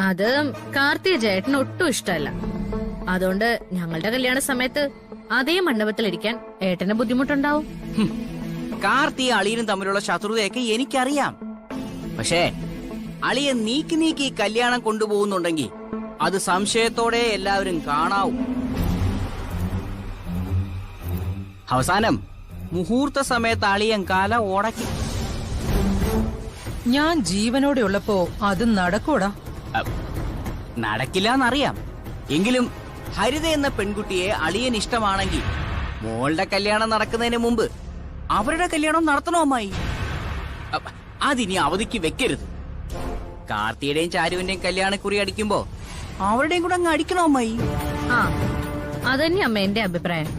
അത് കാർത്തിക ചേട്ടന് ഒട്ടും ഇഷ്ടമല്ല. അതുകൊണ്ട് ഞങ്ങളുടെ കല്യാണ സമയത്ത് അതേ മണ്ഡപത്തിലിരിക്കാൻ ഏട്ടന് ബുദ്ധിമുട്ടുണ്ടാവും. കാർത്തിക അളിയനും തമ്മിലുള്ള ശത്രുതയൊക്കെ എനിക്കറിയാം. പക്ഷേ അളിയൻ നീക്കി നീക്കി കല്യാണം കൊണ്ടുപോകുന്നുണ്ടെങ്കിൽ അത് സംശയത്തോടെ എല്ലാവരും കാണാവൂ. അവസാനം മുഹൂർത്ത സമയത്ത് അളിയൻ കാല ഓടക്കി. ഞാൻ ജീവനോടെ ഉള്ളപ്പോ അത് നടക്കൂടാ? നടക്കില്ലെന്നറിയാം. എങ്കിലും ഹരിത എന്ന പെൺകുട്ടിയെ അളിയൻ ഇഷ്ടമാണെങ്കിൽ മോളുടെ കല്യാണം നടക്കുന്നതിന് മുമ്പ് അവരുടെ കല്യാണം നടത്തണോ അമ്മായി? അതിനി അവധിക്ക് വെക്കരുത്. കാർത്തിയുടെയും ചാരുവിന്റെയും കല്യാണക്കുറി അടിക്കുമ്പോ അവരുടെയും കൂടെ അങ്ങ് അടിക്കണോ അമ്മായി? ആ, അതന്നെ അമ്മ എന്റെ അഭിപ്രായം.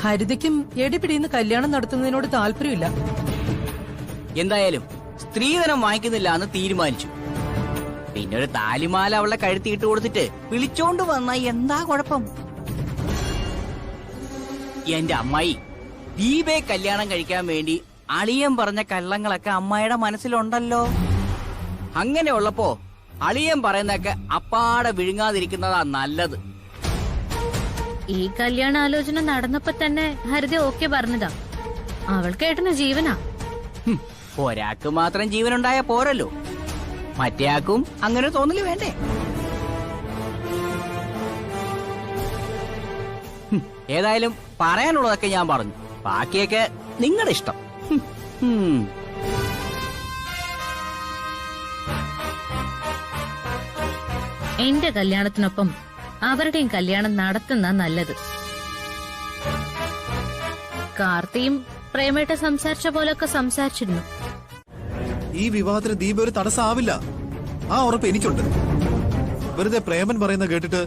ഹരിതയ്ക്കും എടിപിടിന്ന് കല്യാണം നടത്തുന്നതിനോട് താല്പര്യമില്ല. എന്തായാലും സ്ത്രീധനം വാങ്ങിക്കുന്നില്ല എന്ന് തീരുമാനിച്ചു. പിന്നെ ഒരു താലിമാല അവളെ കഴുത്തിയിട്ട് കൊടുത്തിട്ട് വിളിച്ചോണ്ട് വന്ന എന്താ കുഴപ്പം? എന്റെ അമ്മായി, ദീപയെ കല്യാണം കഴിക്കാൻ വേണ്ടി അളിയൻ പറഞ്ഞ കള്ളങ്ങളൊക്കെ അമ്മായിയുടെ മനസ്സിലുണ്ടല്ലോ. അങ്ങനെ ഉള്ളപ്പോ അളിയൻ പറയുന്നൊക്കെ അപ്പാടെ വിഴുങ്ങാതിരിക്കുന്നതാ നല്ലത്. ഈ കല്യാണ ആലോചന നടന്നപ്പോ തന്നെ ഹരിത ഓക്കെ പറഞ്ഞതാ. അവൾക്ക് ഏട്ടന് ജീവനാ. ഒരാൾക്ക് മാത്രം ജീവനുണ്ടായ പോരല്ലോ, മറ്റേ ആൾക്കും അങ്ങനെ തോന്നല് വേണ്ടേ? ഏതായാലും പറയാനുള്ളതൊക്കെ ഞാൻ പറഞ്ഞു. ബാക്കിയൊക്കെ നിങ്ങളുടെ ഇഷ്ടം. എന്റെ കല്യാണത്തിനൊപ്പം അവരുടെയും കല്യാണം നടത്തുന്ന നല്ലത്. കാർത്തിയും പ്രേമേട്ട സംസാരിച്ച പോലൊക്കെ സംസാരിച്ചിരുന്നു. ഈ വിവാഹത്തിന് ദീപ ഒരു തടസ്സമാവില്ല, ആ ഉറപ്പ് എനിക്കുണ്ട്. വെറുതെ പ്രേമൻ പറയുന്ന കേട്ടിട്ട്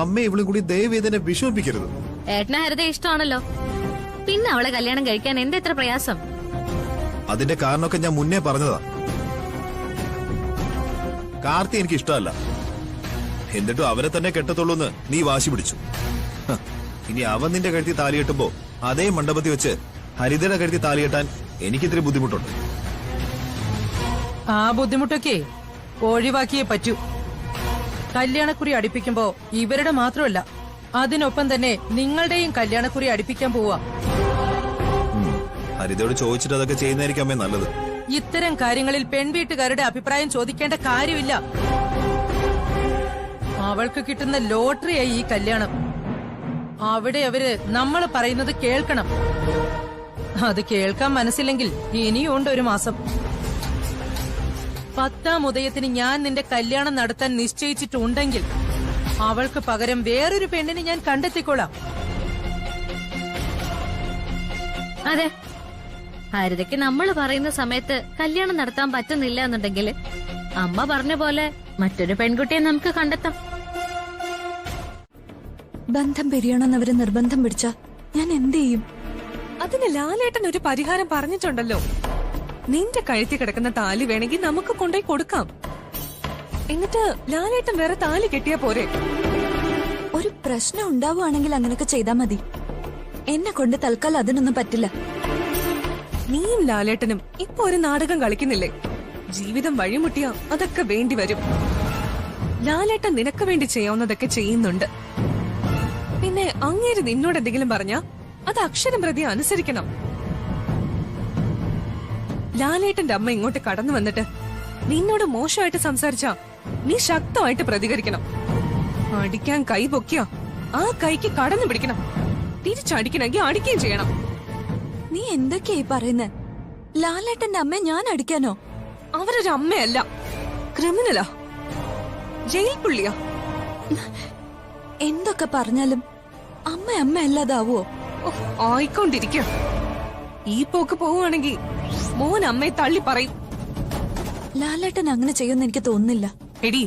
അമ്മ ഇവളും കൂടി ദയവേദനെ വിഷമിപ്പിക്കരുത്. ഏട്ടന ഹരിത ഇഷ്ടമാണല്ലോ, പിന്നെ അവളെ കല്യാണം കഴിക്കാൻ എന്താ ഇത്ര പ്രയാസം? അതിന്റെ കാരണമൊക്കെ ഞാൻ മുന്നേ പറഞ്ഞതാ. കാർത്തി എനിക്ക് ഇഷ്ടമല്ല, എന്നിട്ടും അവരെ തന്നെ കെട്ടത്തുള്ളൂന്ന് നീ വാശി പിടിച്ചു. ഇനി അവൻ നിന്റെ കഴുത്തി താലി കെട്ടുമ്പോ അതേ മണ്ഡപത്തിൽ വെച്ച് ഹരിതയുടെ കഴുത്തി താലി കെട്ടാൻ എനിക്കിത്തിരി ബുദ്ധിമുട്ടുണ്ട്. ആ ബുദ്ധിമുട്ടൊക്കെ ഒഴിവാക്കിയേ പറ്റൂ. കല്യാണക്കുറി അടുപ്പിക്കുമ്പോ ഇവരുടെ മാത്രമല്ല, അതിനൊപ്പം തന്നെ നിങ്ങളുടെയും കല്യാണക്കുറി അടുപ്പിക്കാൻ പോവാ. ഹരിതയോട് ചോദിച്ചിട്ട് അതൊക്കെ ചെയ്യുന്നതായിരിക്കും അമ്മേ നല്ലത്. ഇത്തരം കാര്യങ്ങളിൽ പെൺവീട്ടുകാരുടെ അഭിപ്രായം ചോദിക്കേണ്ട കാര്യമില്ല. അവൾക്ക് കിട്ടുന്ന ലോട്ടറിയായി ഈ കല്യാണം. അവിടെ അവര് നമ്മൾ പറയുന്നത് കേൾക്കണം. അത് കേൾക്കാൻ മനസ്സില്ലെങ്കിൽ ഇനിയുണ്ട് ഒരു മാസം. 10ാം ഉദയത്തിന് ഞാൻ നിന്റെ കല്യാണം നടത്താൻ നിശ്ചയിച്ചിട്ടുണ്ടെങ്കിൽ അവൾക്ക് പകരം വേറൊരു പെണ്ണിനെ ഞാൻ കണ്ടെത്തിക്കോളാം. അതെ, ഹരിതയ്ക്ക് നമ്മൾ പറയുന്ന സമയത്ത് കല്യാണം നടത്താൻ പറ്റുന്നില്ല എന്നുണ്ടെങ്കിൽ അമ്മ പറഞ്ഞ പോലെ മറ്റൊരു പെൺകുട്ടിയെ നമുക്ക് കണ്ടെത്താം. ബന്ധം പിരിയണമെന്നവര് നിർബന്ധം പിടിച്ച ഞാൻ എന്ത് ചെയ്യും? അതിന് ലാലേട്ടൻ ഒരു പരിഹാരം പറഞ്ഞിട്ടുണ്ടല്ലോ. നിന്റെ കഴുത്തി കിടക്കുന്ന താലി വേണമെങ്കിൽ നമുക്ക് കൊണ്ടുപോയി കൊടുക്കാം. എന്നിട്ട് ലാലേട്ടൻ വേറെ താലി കെട്ടിയാ പോരെ? ഒരു പ്രശ്നം ഉണ്ടാവുകയാണെങ്കിൽ അങ്ങനെയൊക്കെ ചെയ്താ മതി. എന്നെ കൊണ്ട് തൽക്കാലം അതിനൊന്നും പറ്റില്ല. നീയും ലാലേട്ടനും ഇപ്പൊ ഒരു നാടകം കളിക്കുന്നില്ലേ? ജീവിതം വഴിമുട്ടിയാ അതൊക്കെ വേണ്ടി വരും. ലാലേട്ടൻ നിനക്ക് വേണ്ടി ചെയ്യാവുന്നതൊക്കെ ചെയ്യുന്നുണ്ട്. പിന്നെ അങ്ങേര് നിന്നോട് എന്തെങ്കിലും പറഞ്ഞാ അത് അക്ഷരം പ്രതി അനുസരിക്കണം. ലാലേട്ടന്റെ അമ്മ ഇങ്ങോട്ട് കടന്നു വന്നിട്ട് നിന്നോട് മോശമായിട്ട് സംസാരിച്ചാ നീ ശക്തമായിട്ട് പ്രതികരിക്കണം. അടിക്കാൻ കൈ പൊക്കിയാ ആ കൈക്ക് കടന്നു പിടിക്കണം. തിരിച്ചടിക്കണമെങ്കിൽ അടിക്കുകയും ചെയ്യണം. നീ എന്തൊക്കെയായി പറയുന്നേ? ലാലേട്ടന്റെ അമ്മയെ ഞാൻ അടിക്കാനോ? അവരൊരു അമ്മയല്ല, ക്രിമിനലാ, ജയിൽ പുള്ളിയാ. എന്തൊക്കെ പറഞ്ഞാലും അമ്മ അമ്മ അല്ലാതാവോ? ആയിക്കൊണ്ടിരിക്ക. ഈ പോക്ക് പോവുകയാണെങ്കിൽ മോൻ അമ്മയെ തള്ളി പറയും. ലാലേട്ടൻ അങ്ങനെ ചെയ്യുമെന്ന് എനിക്ക് തോന്നുന്നില്ല. എടി,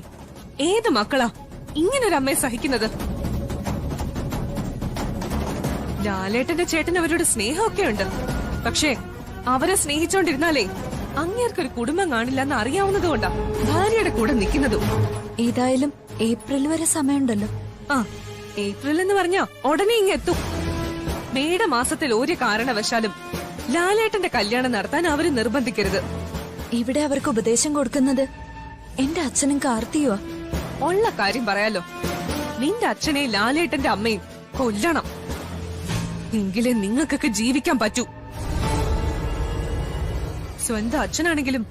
ഏത് മക്കളാ ഇങ്ങനൊരു അമ്മയെ സഹിക്കുന്നത്? ലാലേട്ടന്റെ ചേട്ടൻ അവരോട് സ്നേഹമൊക്കെ ഉണ്ട്. പക്ഷേ അവരെ സ്നേഹിച്ചോണ്ടിരുന്നാലേ അങ്ങേർക്കൊരു കുടുംബം കാണില്ല എന്ന് അറിയാവുന്നതുകൊണ്ടാ ഭാര്യയുടെ കൂടെ നിൽക്കുന്നതും. ഏതായാലും ഏപ്രിൽ വരെ സമയമുണ്ടല്ലോ. ആ, ഏപ്രിൽ എന്ന് പറഞ്ഞാ ഉടനെ ഇങ്ങ് എത്തും. മേടമാസത്തിൽ ഒരു കാരണവശാലും ലാലേട്ടന്റെ കല്യാണം നടത്താൻ അവര് നിർബന്ധിക്കരുത്. ഇവിടെ അവർക്ക് ഉപദേശം കൊടുക്കുന്നത് എന്റെ അച്ഛനും കാർത്തിയുവാ. ഉള്ള കാര്യം പറയാലോ, നിന്റെ അച്ഛനെയും ലാലേട്ടന്റെ അമ്മയും കൊല്ലണം. എങ്കിലേ നിങ്ങൾക്കൊക്കെ ജീവിക്കാൻ പറ്റൂ. സ്വന്തം അച്ഛനാണെങ്കിലും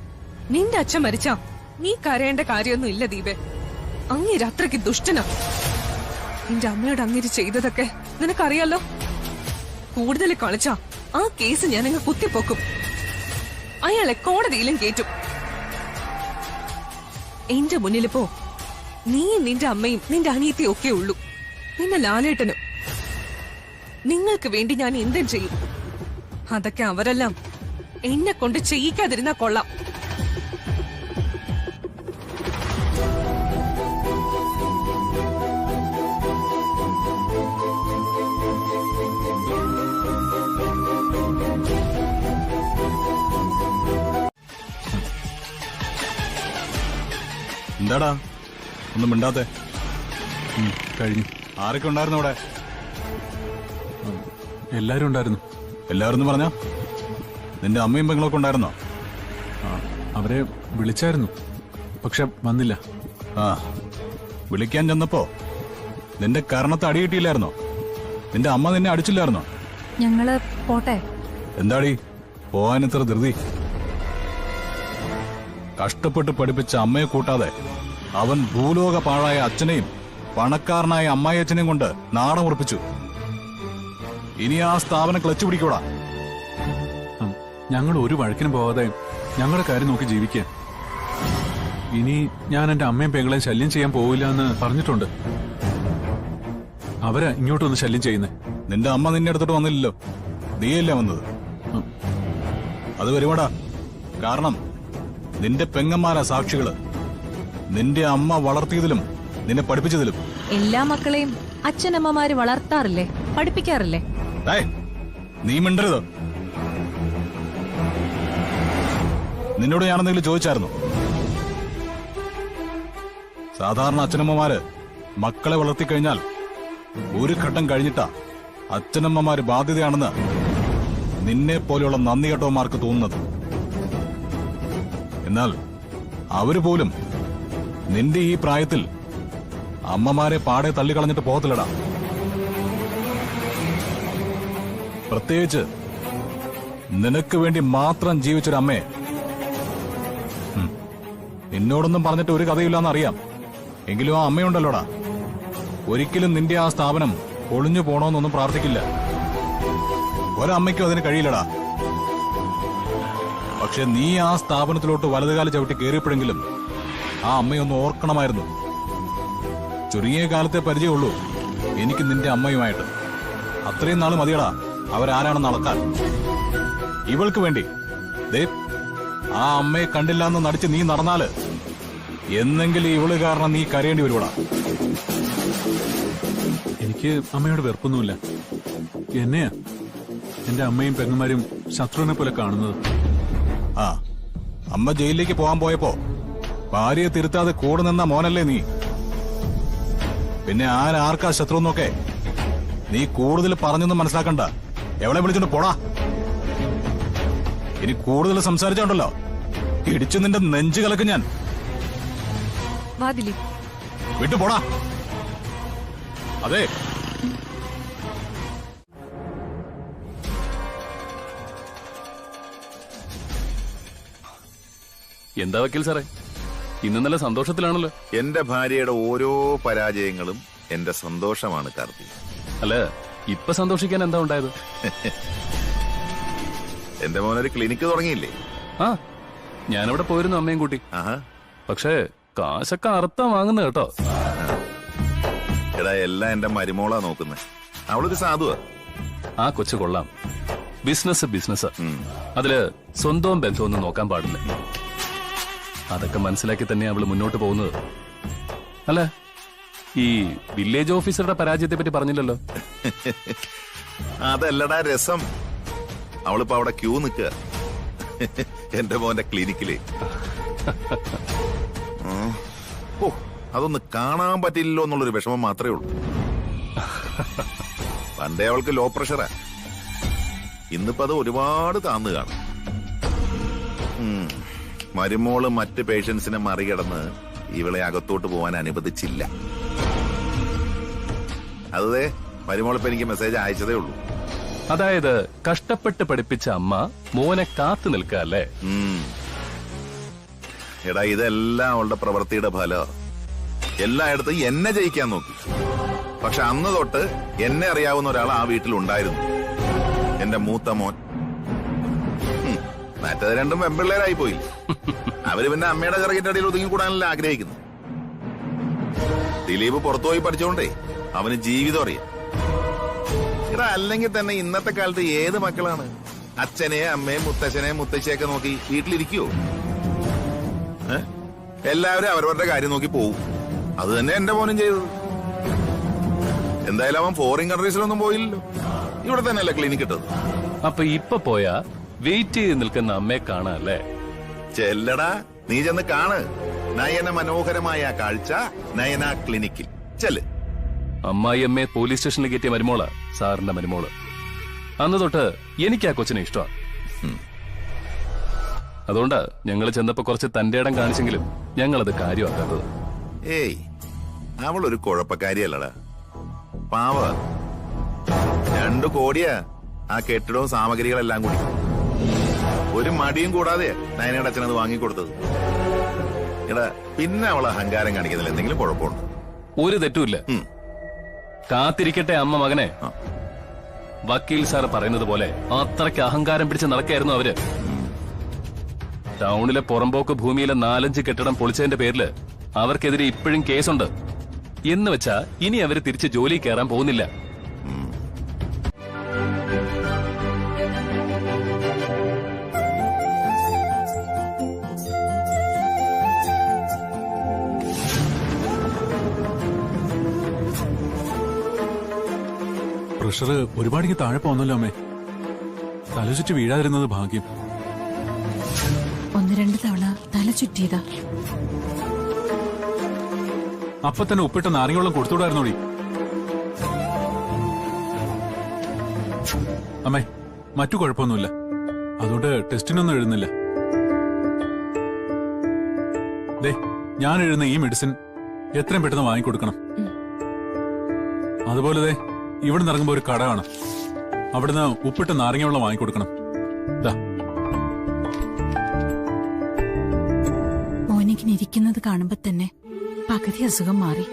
നിന്റെ അച്ഛൻ മരിച്ചാ നീ കരയേണ്ട കാര്യമൊന്നും ഇല്ല ദീപേ. അങ്ങേര് അത്രയ്ക്ക് ദുഷ്ടനാ. നിന്റെ അമ്മയോട് അങ്ങേര് ചെയ്തതൊക്കെ നിനക്കറിയാലോ. കൂടുതൽ കളിച്ചാ ആ കേസ് ഞാനങ്ങ് കുത്തിപ്പൊക്കും. അയാളെ കോടതിയിലും കേറ്റും. എന്റെ മുന്നിലിപ്പോ നീ നിന്റെ അമ്മയും നിന്റെ അനിയത്തിയും ഒക്കെ ഉള്ളൂ. പിന്നെ ലാലേട്ടനും. നിങ്ങൾക്ക് വേണ്ടി ഞാൻ എന്തും ചെയ്യും. അതൊക്കെ അവരെല്ലാം എന്നെ കൊണ്ട് ചെയ്യിക്കാതിരുന്നാ കൊള്ളാം. എന്താടാ ഒന്നും മിണ്ടാത്തെ? കഴിഞ്ഞു. ആരൊക്കെ ഉണ്ടായിരുന്നു അവിടെ? എല്ലാരും ഉണ്ടായിരുന്നു. എല്ലാവരും എന്ന് പറഞ്ഞാ നിന്റെ അമ്മയും പെങ്ങളൊക്കെ ഉണ്ടായിരുന്നോ? അവരെ വിളിച്ചായിരുന്നു, പക്ഷെ വന്നില്ല. ആ, വിളിക്കാൻ ചെന്നപ്പോ നിന്റെ കരണത്ത് അടി കിട്ടിയില്ലായിരുന്നോ? നിന്റെ അമ്മ നിന്നെ അടിച്ചില്ലായിരുന്നോ? ഞങ്ങള് പോട്ടെ. എന്താടി പോവാൻ ഇത്ര ധൃതി? കഷ്ടപ്പെട്ട് പഠിപ്പിച്ച അമ്മയെ കൂട്ടാതെ അവൻ ഭൂലോക പാഴായ അച്ഛനെയും പണക്കാരനായ അമ്മായിയച്ഛനെയും കൊണ്ട് നാടം ഉറപ്പിച്ചു. ഇനി ആ സ്ഥാപനം ക്ലച്ച് പിടിക്കൂടാ. ഞങ്ങൾ ഒരു വഴക്കിനും പോവാതെ ഞങ്ങളുടെ കാര്യം നോക്കി ജീവിക്കുക. ഇനി ഞാൻ എന്റെ അമ്മയും പെങ്ങളെയും ശല്യം ചെയ്യാൻ പോവില്ല എന്ന് പറഞ്ഞിട്ടുണ്ട്. അവരാ ഇങ്ങോട്ടൊന്ന് ശല്യം ചെയ്യുന്നേ. നിന്റെ അമ്മ നിന്നെ എടുത്തിട്ട് വന്നില്ലല്ലോ, നീയല്ലേ വന്നത്. അത് വരുവാടാ. കാരണം നിന്റെ പെങ്ങന്മാരാ സാക്ഷികള്. നിന്റെ അമ്മ വളർത്തിയതിലും നിന്നെ പഠിപ്പിച്ചതിലും. എല്ലാ മക്കളെയും അച്ഛനമ്മമാര് വളർത്താറില്ലേ, പഠിപ്പിക്കാറില്ലേ? നീ മിണ്ടരുത്. നിന്നോട് ഞാനെന്തെങ്കിലും ചോദിച്ചായിരുന്നു? സാധാരണ അച്ഛനമ്മമാര് മക്കളെ വളർത്തിക്കഴിഞ്ഞാൽ ഒരു ഘട്ടം കഴിഞ്ഞിട്ടാ അച്ഛനമ്മമാര് ബാധ്യതയാണെന്ന് നിന്നെ പോലെയുള്ള നന്ദി കെട്ടവന്മാർക്ക് തോന്നുന്നത്. എന്നാൽ അവര് പോലും നിന്റെ ഈ പ്രായത്തിൽ അമ്മമാരെ പാടെ തള്ളിക്കളഞ്ഞിട്ട് പോകത്തില്ലടാ. പ്രത്യേകിച്ച് നിനക്ക് വേണ്ടി മാത്രം ജീവിച്ചൊരമ്മയെ. നിന്നോടൊന്നും പറഞ്ഞിട്ട് ഒരു കഥയില്ലാന്നറിയാം, എങ്കിലും ആ അമ്മയുണ്ടല്ലോടാ, ഒരിക്കലും നിന്റെ ആ സ്ഥാപനം ഒളിഞ്ഞു പോണോന്നൊന്നും പ്രാർത്ഥിക്കില്ല. ഒരമ്മയ്ക്കും അതിന് കഴിയില്ലടാ. പക്ഷെ നീ ആ സ്ഥാപനത്തിലോട്ട് വലതുകാലം ചവിട്ടി കയറിയപ്പോഴെങ്കിലും ആ അമ്മയൊന്ന് ഓർക്കണമായിരുന്നു. ചുരുങ്ങിയ കാലത്തെ പരിചയമുള്ളൂ എനിക്ക് നിന്റെ അമ്മയുമായിട്ട്. അത്രയും നാള് മതിയടാ അവരാരാണെന്ന് അളക്കാൻ. ഇവൾക്ക് വേണ്ടി ദേ ആ അമ്മയെ കണ്ടില്ലാന്ന് നടിച്ച് നീ നടന്നാല് എന്നെങ്കിലും ഇവള് കാരണം നീ കരയേണ്ടി വരുവടാ. എനിക്ക് അമ്മയോട് വെറുപ്പൊന്നുമില്ല. എന്നെയാ എന്റെ അമ്മയും പെങ്ങന്മാരും ശത്രുവിനെ പോലെ കാണുന്നത്. ആ, അമ്മ ജയിലിലേക്ക് പോകാൻ പോയപ്പോ ഭാര്യയെ തിരുത്താതെ കൂടെ നിന്ന മോനല്ലേ നീ? പിന്നെ ആർക്കാ ശത്രു എന്നൊക്കെ നീ കൂടുതൽ പറഞ്ഞൊന്നും മനസ്സിലാക്കണ്ട. എവളെ വിളിച്ചോണ്ട് പോടാ. ഇനി കൂടുതൽ സംസാരിച്ചോണ്ടല്ലോ ഇടിച്ചു നിന്റെ നെഞ്ചു കലക്കും ഞാൻ. വാതിലി വിട്ടു പോടാ. അതെ, എന്താ വക്കീൽ സാറേ, ഇന്ന് നല്ല സന്തോഷത്തിലാണല്ലോ. എന്റെ ഭാര്യയുടെ ഓരോ പരാജയങ്ങളും എന്റെ സന്തോഷമാണ് കാർത്തി. അല്ല, ഇപ്പൊ സന്തോഷിക്കാൻ എന്താ ഉണ്ടായത്? എന്റെ മോനൊരു ക്ലിനിക്ക് തുടങ്ങിയില്ലേ? ആ, ഞാനവിടെ പോയിരുന്നു അമ്മയും കൂട്ടി. പക്ഷേ കാശൊക്കെ അറുത്താ വാങ്ങുന്ന കേട്ടോ. എടാ, എല്ലാം എന്റെ മരുമോളാ നോക്കുന്നത്. അവളൊരു സാധുവാ. ആ കൊച്ചു കൊള്ളാം. ബിസിനസ് അതില് സ്വന്തവും ബന്ധമൊന്നും നോക്കാൻ പാടില്ല. അതൊക്കെ മനസ്സിലാക്കി തന്നെയാ അവള് മുന്നോട്ട് പോകുന്നത്. അല്ല, ഈ വില്ലേജ് ഓഫീസറുടെ പരാജയത്തെ പറ്റി പറഞ്ഞില്ലല്ലോ. അതല്ലടാ രസം. അവളിപ്പോ അവിടെ ക്യൂ നിൽക്കുക എന്റെ മോന്റെ ക്ലിനിക്കില്. ഓ, അതൊന്ന് കാണാൻ പറ്റില്ലല്ലോ എന്നുള്ളൊരു വിഷമം മാത്രമേ ഉള്ളൂ. പണ്ടേ അവൾക്ക് ലോ പ്രഷറാ. ഇന്നിപ്പോ അത് ഒരുപാട് താന്നു കാണും. മരുമോള് മറ്റ് പേഷ്യൻസിനെ മറികടന്ന് ഇവളെ അകത്തോട്ട് പോവാൻ അനുവദിച്ചില്ല. അതേ മരുമോളിപ്പോ എനിക്ക് മെസ്സേജ് അയച്ചതേ ഉള്ളൂ. അതായത് കഷ്ടപ്പെട്ട് പഠിപ്പിച്ച അമ്മ മോനെ കാത്തു നിൽക്കുക അല്ലേ? എടാ ഇതെല്ലാം അവളുടെ പ്രവൃത്തിയുടെ ഫലം. എല്ലായിടത്തും എന്നെ ജയിക്കാൻ നോക്കി. പക്ഷെ അന്ന് തൊട്ട് എന്നെ അറിയാവുന്ന ഒരാൾ ആ വീട്ടിലുണ്ടായിരുന്നു, എന്റെ മൂത്ത മോൻ. മറ്റത് രണ്ടും വെമ്പിള്ളേരായി പോയി. അവര് പിന്നെ അമ്മയുടെ ചിറകിന്റെ അടിയിൽ ഒതുങ്ങിക്കൂടാനല്ല ആഗ്രഹിക്കുന്നത്. ദിലീപ് പുറത്തുപോയി പഠിച്ചോണ്ടേ അവന് ജീവിതം അറിയാം. എടാ അല്ലെങ്കിൽ തന്നെ ഇന്നത്തെ കാലത്ത് ഏത് മക്കളാണ് അച്ഛനെ അമ്മയും മുത്തച്ഛനെ മുത്തശ്ശിയൊക്കെ നോക്കി വീട്ടിലിരിക്കുവോ? എല്ലാവരും അവരവരുടെ കാര്യം നോക്കി പോവും. അത് തന്നെ എന്റെ മോനും ചെയ്തത്. എന്തായാലും അവൻ ഫോറിൻ കൺട്രീസിലൊന്നും പോയില്ലല്ലോ, ഇവിടെ തന്നെയല്ലേ ക്ലിനിക്ക് ഇട്ടത്. അപ്പൊ ഇപ്പൊ പോയാ വെയിറ്റ് ചെയ്ത് നിൽക്കുന്ന അമ്മയെ കാണാല്ലേ? ചെല്ലടാ, നീ ചെന്ന് കാണ് നയന മനോഹരമായ കാഴ്ച നയന ക്ലിനിക്കിൽ. ചെല്ല്. അമ്മായി അമ്മയെ പോലീസ് സ്റ്റേഷനിൽ കയറ്റിയ മരുമോള് സാറിന്റെ മരുമോള്. അന്ന് തൊട്ട് എനിക്ക് ആ കൊച്ചിനെ ഇഷ്ടമാണ്. അതുകൊണ്ടാ ഞങ്ങൾ ചെന്നപ്പോ കുറച്ച് തന്റെ ഇടം കാണിച്ചെങ്കിലും ഞങ്ങളത് കാര്യമാക്കാത്തത്. ഏയ്, അവളൊരു കുഴപ്പക്കാരിയല്ലടാ, പാവ. 2 കോടിയാ ആ കെട്ടിടവും സാമഗ്രികളെല്ലാം കൂടി. ഒരു മടിയും കൂടാതെ നയനയുടെ അച്ഛനത് വാങ്ങിക്കൊടുത്തത്. എടാ പിന്നെ അവൾ അഹങ്കാരം കാണിക്കുന്നില്ല, എന്തെങ്കിലും കുഴപ്പമുണ്ട്? ഒരു തെറ്റുമില്ല. കാത്തിരിക്കട്ടെ അമ്മ മകനെ. വക്കീൽ സാർ പറയുന്നത് പോലെ അത്രയ്ക്ക് അഹങ്കാരം പിടിച്ച് നടക്കായിരുന്നു അവര്. ടൗണിലെ പുറമ്പോക്ക് ഭൂമിയിലെ 4-5 കെട്ടിടം പൊളിച്ചതിന്റെ പേരില് അവർക്കെതിരെ ഇപ്പോഴും കേസുണ്ട്. എന്ന് വെച്ചാ ഇനി അവര് തിരിച്ച് ജോലി കയറാൻ പോകുന്നില്ല. പ്രഷർ ഒരുപാട് താഴെ പോന്നല്ലോ അമ്മേ. തലചുറ്റി വീഴാതിരുന്നത് ഭാഗ്യം. 1-2 തവണ തല ചുറ്റിയതാ. അപ്പൊ തന്നെ ഉപ്പിട്ട നാരങ്ങവെള്ളം കൊടുത്തുവിടായിരുന്നോടി. അമ്മേ മറ്റു കുഴപ്പമൊന്നുമില്ല, അതുകൊണ്ട് ടെസ്റ്റിനൊന്നും എഴുതുന്നില്ല. ദേ ഞാൻ എഴുതുന്ന ഈ മെഡിസിൻ എത്രയും പെട്ടെന്ന് വാങ്ങിക്കൊടുക്കണം. അതുപോലെ ദേ ഇവിടെ ഇറങ്ങുമ്പോ ഒരു കട കാണാം, അവിടുന്ന് ഉപ്പിട്ട നാരങ്ങവെള്ളം വാങ്ങിക്കൊടുക്കണം. മോനിങ്ങനെ ഇരിക്കുന്നത് കാണുമ്പോ തന്നെ പകുതി അസുഖം മാറി.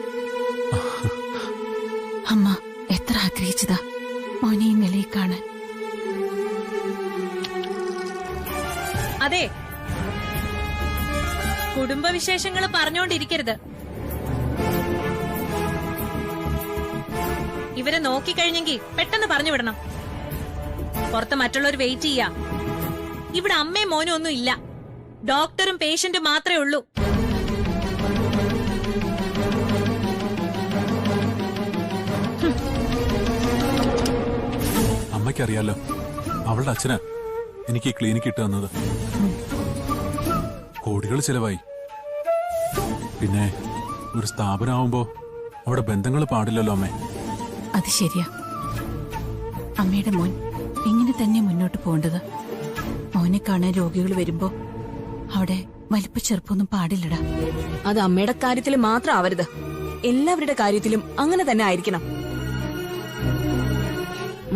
അമ്മ എത്ര ആഗ്രഹിച്ചതാ മോനെ ഈ നിലയിൽ കാണാൻ. അതെ, കുടുംബവിശേഷങ്ങൾ പറഞ്ഞോണ്ടിരിക്കരുത്. ഇവരെ നോക്കിക്കഴിഞ്ഞെങ്കിൽ പെട്ടെന്ന് പറഞ്ഞു വിടണം. പുറത്ത് മറ്റുള്ളവർ വെയിറ്റ് ചെയ്യാ. ഇവിടെ അമ്മയും മോനും ഒന്നും ഇല്ല, ഡോക്ടറും പേഷ്യന്റും മാത്രമേ ഉള്ളൂ. അമ്മയ്ക്കറിയാലോ അവളുടെ അച്ഛനാ എനിക്ക് ഈ ക്ലിനിക്ക് ഇട്ട് തന്നത്. കോടികൾ ചെലവായി. പിന്നെ ഒരു സ്ഥാപനമാവുമ്പോ അവിടെ ബന്ധങ്ങൾ പാടില്ലല്ലോ അമ്മേ. അത് ശരിയാ. അമ്മയുടെ മോൻ ഇങ്ങനെ തന്നെ മുന്നോട്ട് പോകേണ്ടത്. മോനെ കാണാൻ രോഗികൾ വരുമ്പോ അവിടെ വലിപ്പ ചെറുപ്പൊന്നും പാടില്ലടാ. അത് അമ്മയുടെ കാര്യത്തിൽ മാത്രം ആവരുത്, എല്ലാവരുടെ കാര്യത്തിലും അങ്ങനെ തന്നെ ആയിരിക്കണം.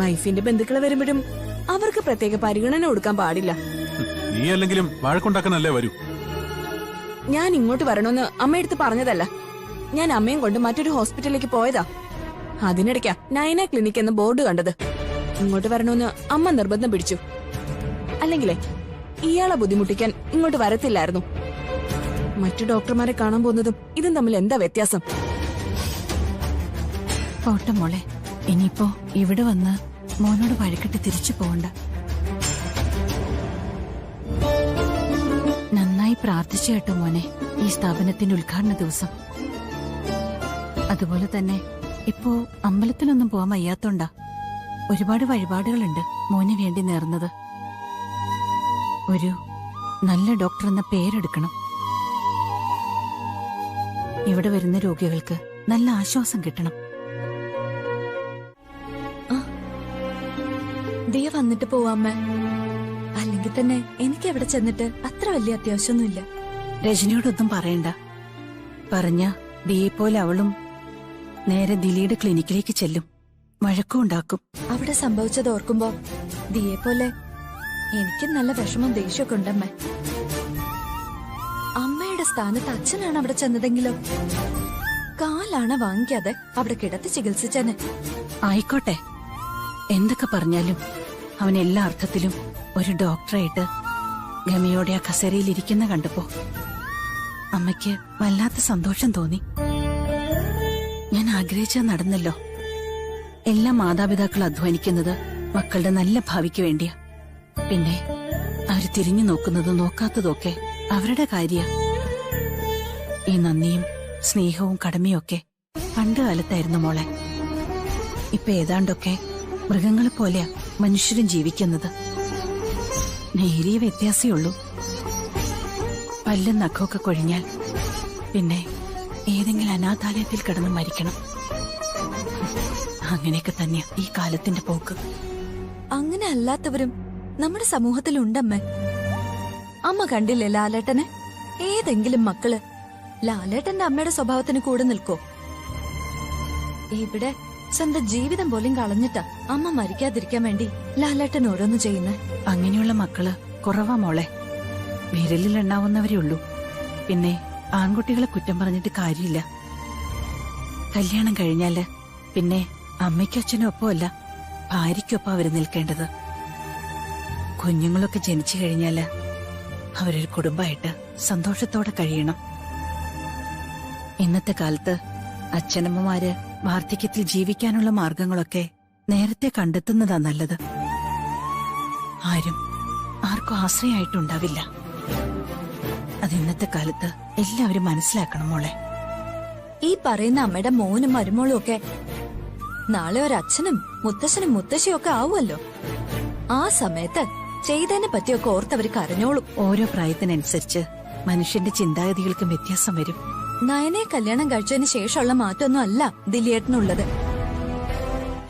മൈഫിന്റെ ബന്ധുക്കളെ വരുമ്പോഴും അവർക്ക് പ്രത്യേക പരിഗണന കൊടുക്കാൻ പാടില്ല. നീ അല്ലെങ്കിലും വഴക്കുണ്ടാക്കാനല്ലേ വരൂ. ഞാൻ ഇങ്ങോട്ട് വരണമെന്ന് അമ്മയെടുത്ത് പറഞ്ഞതല്ല, ഞാൻ അമ്മയും കൊണ്ട് മറ്റൊരു ഹോസ്പിറ്റലിലേക്ക് പോയതാ. അതിനിടയ്ക്കാ നയന ക്ലിനിക് എന്ന ബോർഡ് കണ്ടത്. ഇങ്ങോട്ട് വരണമെന്ന് അമ്മ നിർബന്ധം പിടിച്ചു. അല്ലെങ്കിലേ ഇയാളെ ബുദ്ധിമുട്ടിക്കാൻ ഇങ്ങോട്ട് വരത്തില്ലായിരുന്നു. മറ്റു ഡോക്ടർമാരെ കാണാൻ പോകുന്നതും ഇതും തമ്മിൽ എന്താ വ്യത്യാസം? പോട്ടെ മോളെ, ഇനിയിപ്പോ ഇവിടെ വന്ന് മോനോട് വഴക്കിട്ട് തിരിച്ചു പോകണ്ട. നന്നായി പ്രാർത്ഥിച്ചു കേട്ടോ മോനെ ഈ സ്ഥാപനത്തിന്റെ ഉദ്ഘാടന ദിവസം. അതുപോലെ തന്നെ ഇപ്പോ അമ്പലത്തിലൊന്നും പോവാൻ വയ്യാത്തോണ്ടാ ഒരുപാട് വഴിപാടുകളുണ്ട് മോന് വേണ്ടി നേർന്നത്. ഒരു നല്ല ഡോക്ടർ എന്ന പേരെടുക്കണം. ഇവിടെ വരുന്ന രോഗികൾക്ക് നല്ല ആശ്വാസം കിട്ടണം. ദിയ വന്നിട്ട് പോവാമ്മ. അല്ലെങ്കിൽ തന്നെ എനിക്ക് അവിടെ ചെന്നിട്ട് അത്ര വലിയ അത്യാവശ്യമൊന്നുമില്ല. രജനിയോടൊന്നും പറയണ്ട. പറഞ്ഞ ദിയെ പോലെ അവളും നേരെ ദിലിയുടെ ക്ലിനിക്കിലേക്ക് ചെല്ലും, വഴക്കും ഉണ്ടാക്കും. അവിടെ സംഭവിച്ചത് ഓർക്കുമ്പോ ദിയെ പോലെ എനിക്ക് നല്ല വിഷമം ദേഷ്യമൊക്കെ ഉണ്ടമ്മ. അമ്മയുടെ സ്ഥാനത്ത് അച്ഛനാണ് അവിടെ ചെന്നതെങ്കിലോ കാലാണ് വാങ്ങിക്കാതെ അവിടെ കിടത്തി ചികിത്സിച്ചെന്നെ. ആയിക്കോട്ടെ, എന്തൊക്കെ പറഞ്ഞാലും അവൻ എല്ലാ അർത്ഥത്തിലും ഒരു ഡോക്ടറായിട്ട് ഗമയോടെ ആ കസേരയിൽ ഇരിക്കുന്ന കണ്ടപ്പോ അമ്മയ്ക്ക് വല്ലാത്ത സന്തോഷം തോന്നി. ഞാൻ ആഗ്രഹിച്ച നടന്നല്ലോ. എല്ലാ മാതാപിതാക്കൾ അധ്വാനിക്കുന്നത് മക്കളുടെ നല്ല ഭാവിക്ക് വേണ്ടിയാ. പിന്നെ അവര് തിരിഞ്ഞു നോക്കുന്നതും നോക്കാത്തതൊക്കെ അവരുടെ കാര്യ. ഈ നന്ദിയും സ്നേഹവും കടമയും ഒക്കെ പണ്ട് കാലത്തായിരുന്നു മോളെ. ഇപ്പൊ ഏതാണ്ടൊക്കെ മൃഗങ്ങളെ പോലെയാ മനുഷ്യരും ജീവിക്കുന്നത്. നേരിയ വ്യത്യാസേ ഉള്ളൂ. പല്ലും നഖമൊക്കെ കൊഴിഞ്ഞാൽ പിന്നെ ഏതെങ്കിലും അനാഥാലയത്തിൽ കിടന്ന് മരിക്കണം. അങ്ങനെയൊക്കെ തന്നെയാ ഈ കാലത്തിന്റെ പോക്ക്. അങ്ങനെ അല്ലാത്തവരും നമ്മുടെ സമൂഹത്തിലുണ്ടമ്മേ. അമ്മ കണ്ടില്ലേ ലാലേട്ടനെ? ഏതെങ്കിലും മക്കള് ലാലേട്ടന്റെ അമ്മയുടെ സ്വഭാവത്തിന് കൂടെ നിൽക്കോ? ഇവിടെ സ്വന്തം ജീവിതം പോലും കളഞ്ഞിട്ടാ അമ്മ മരിക്കാതിരിക്കാൻ വേണ്ടി ലാലേട്ടൻ ഓരോന്ന് ചെയ്യുന്നേ. അങ്ങനെയുള്ള മക്കള് കുറവാ മോളെ. വിരലിൽ എണ്ണാവുന്നവരേ ഉള്ളൂ. പിന്നെ ആൺകുട്ടികളെ കുറ്റം പറഞ്ഞിട്ട് കാര്യമില്ല. കല്യാണം കഴിഞ്ഞാല് പിന്നെ അമ്മയ്ക്കും അച്ഛനും ഒപ്പമല്ല, ഭാര്യയ്ക്കൊപ്പം അവര് നിൽക്കേണ്ടത്. കുഞ്ഞുങ്ങളൊക്കെ ജനിച്ചു കഴിഞ്ഞാല് അവരൊരു കുടുംബമായിട്ട് സന്തോഷത്തോടെ കഴിയണം. ഇന്നത്തെ കാലത്ത് അച്ഛനമ്മമാര് വാർദ്ധക്യത്തിൽ ജീവിക്കാനുള്ള മാർഗങ്ങളൊക്കെ നേരത്തെ കണ്ടെത്തുന്നതാ നല്ലത്. ആർക്കും ആശ്രയമായിട്ടുണ്ടാവില്ല. അത് ഇന്നത്തെ കാലത്ത് എല്ലാവരും മനസ്സിലാക്കണം മോളെ. ഈ പറയുന്ന അമ്മയുടെ മോനും മരുമോളും ഒക്കെ നാളെ ഒരച്ഛനും മുത്തശ്ശനും മുത്തശ്ശിയും ഒക്കെ ആവുമല്ലോ. ആ സമയത്ത് ചെയ്തതിനെ പറ്റിയൊക്കെ ഓർത്തവര് കരഞ്ഞോളും. ഓരോ പ്രായത്തിനനുസരിച്ച് മനുഷ്യന്റെ ചിന്താഗതികൾക്കും വ്യത്യാസം വരും. നയനെ കല്യാണം കഴിച്ചതിന് ശേഷമുള്ള മാറ്റമൊന്നും അല്ല ദിലിയേട്ടനുള്ളത്.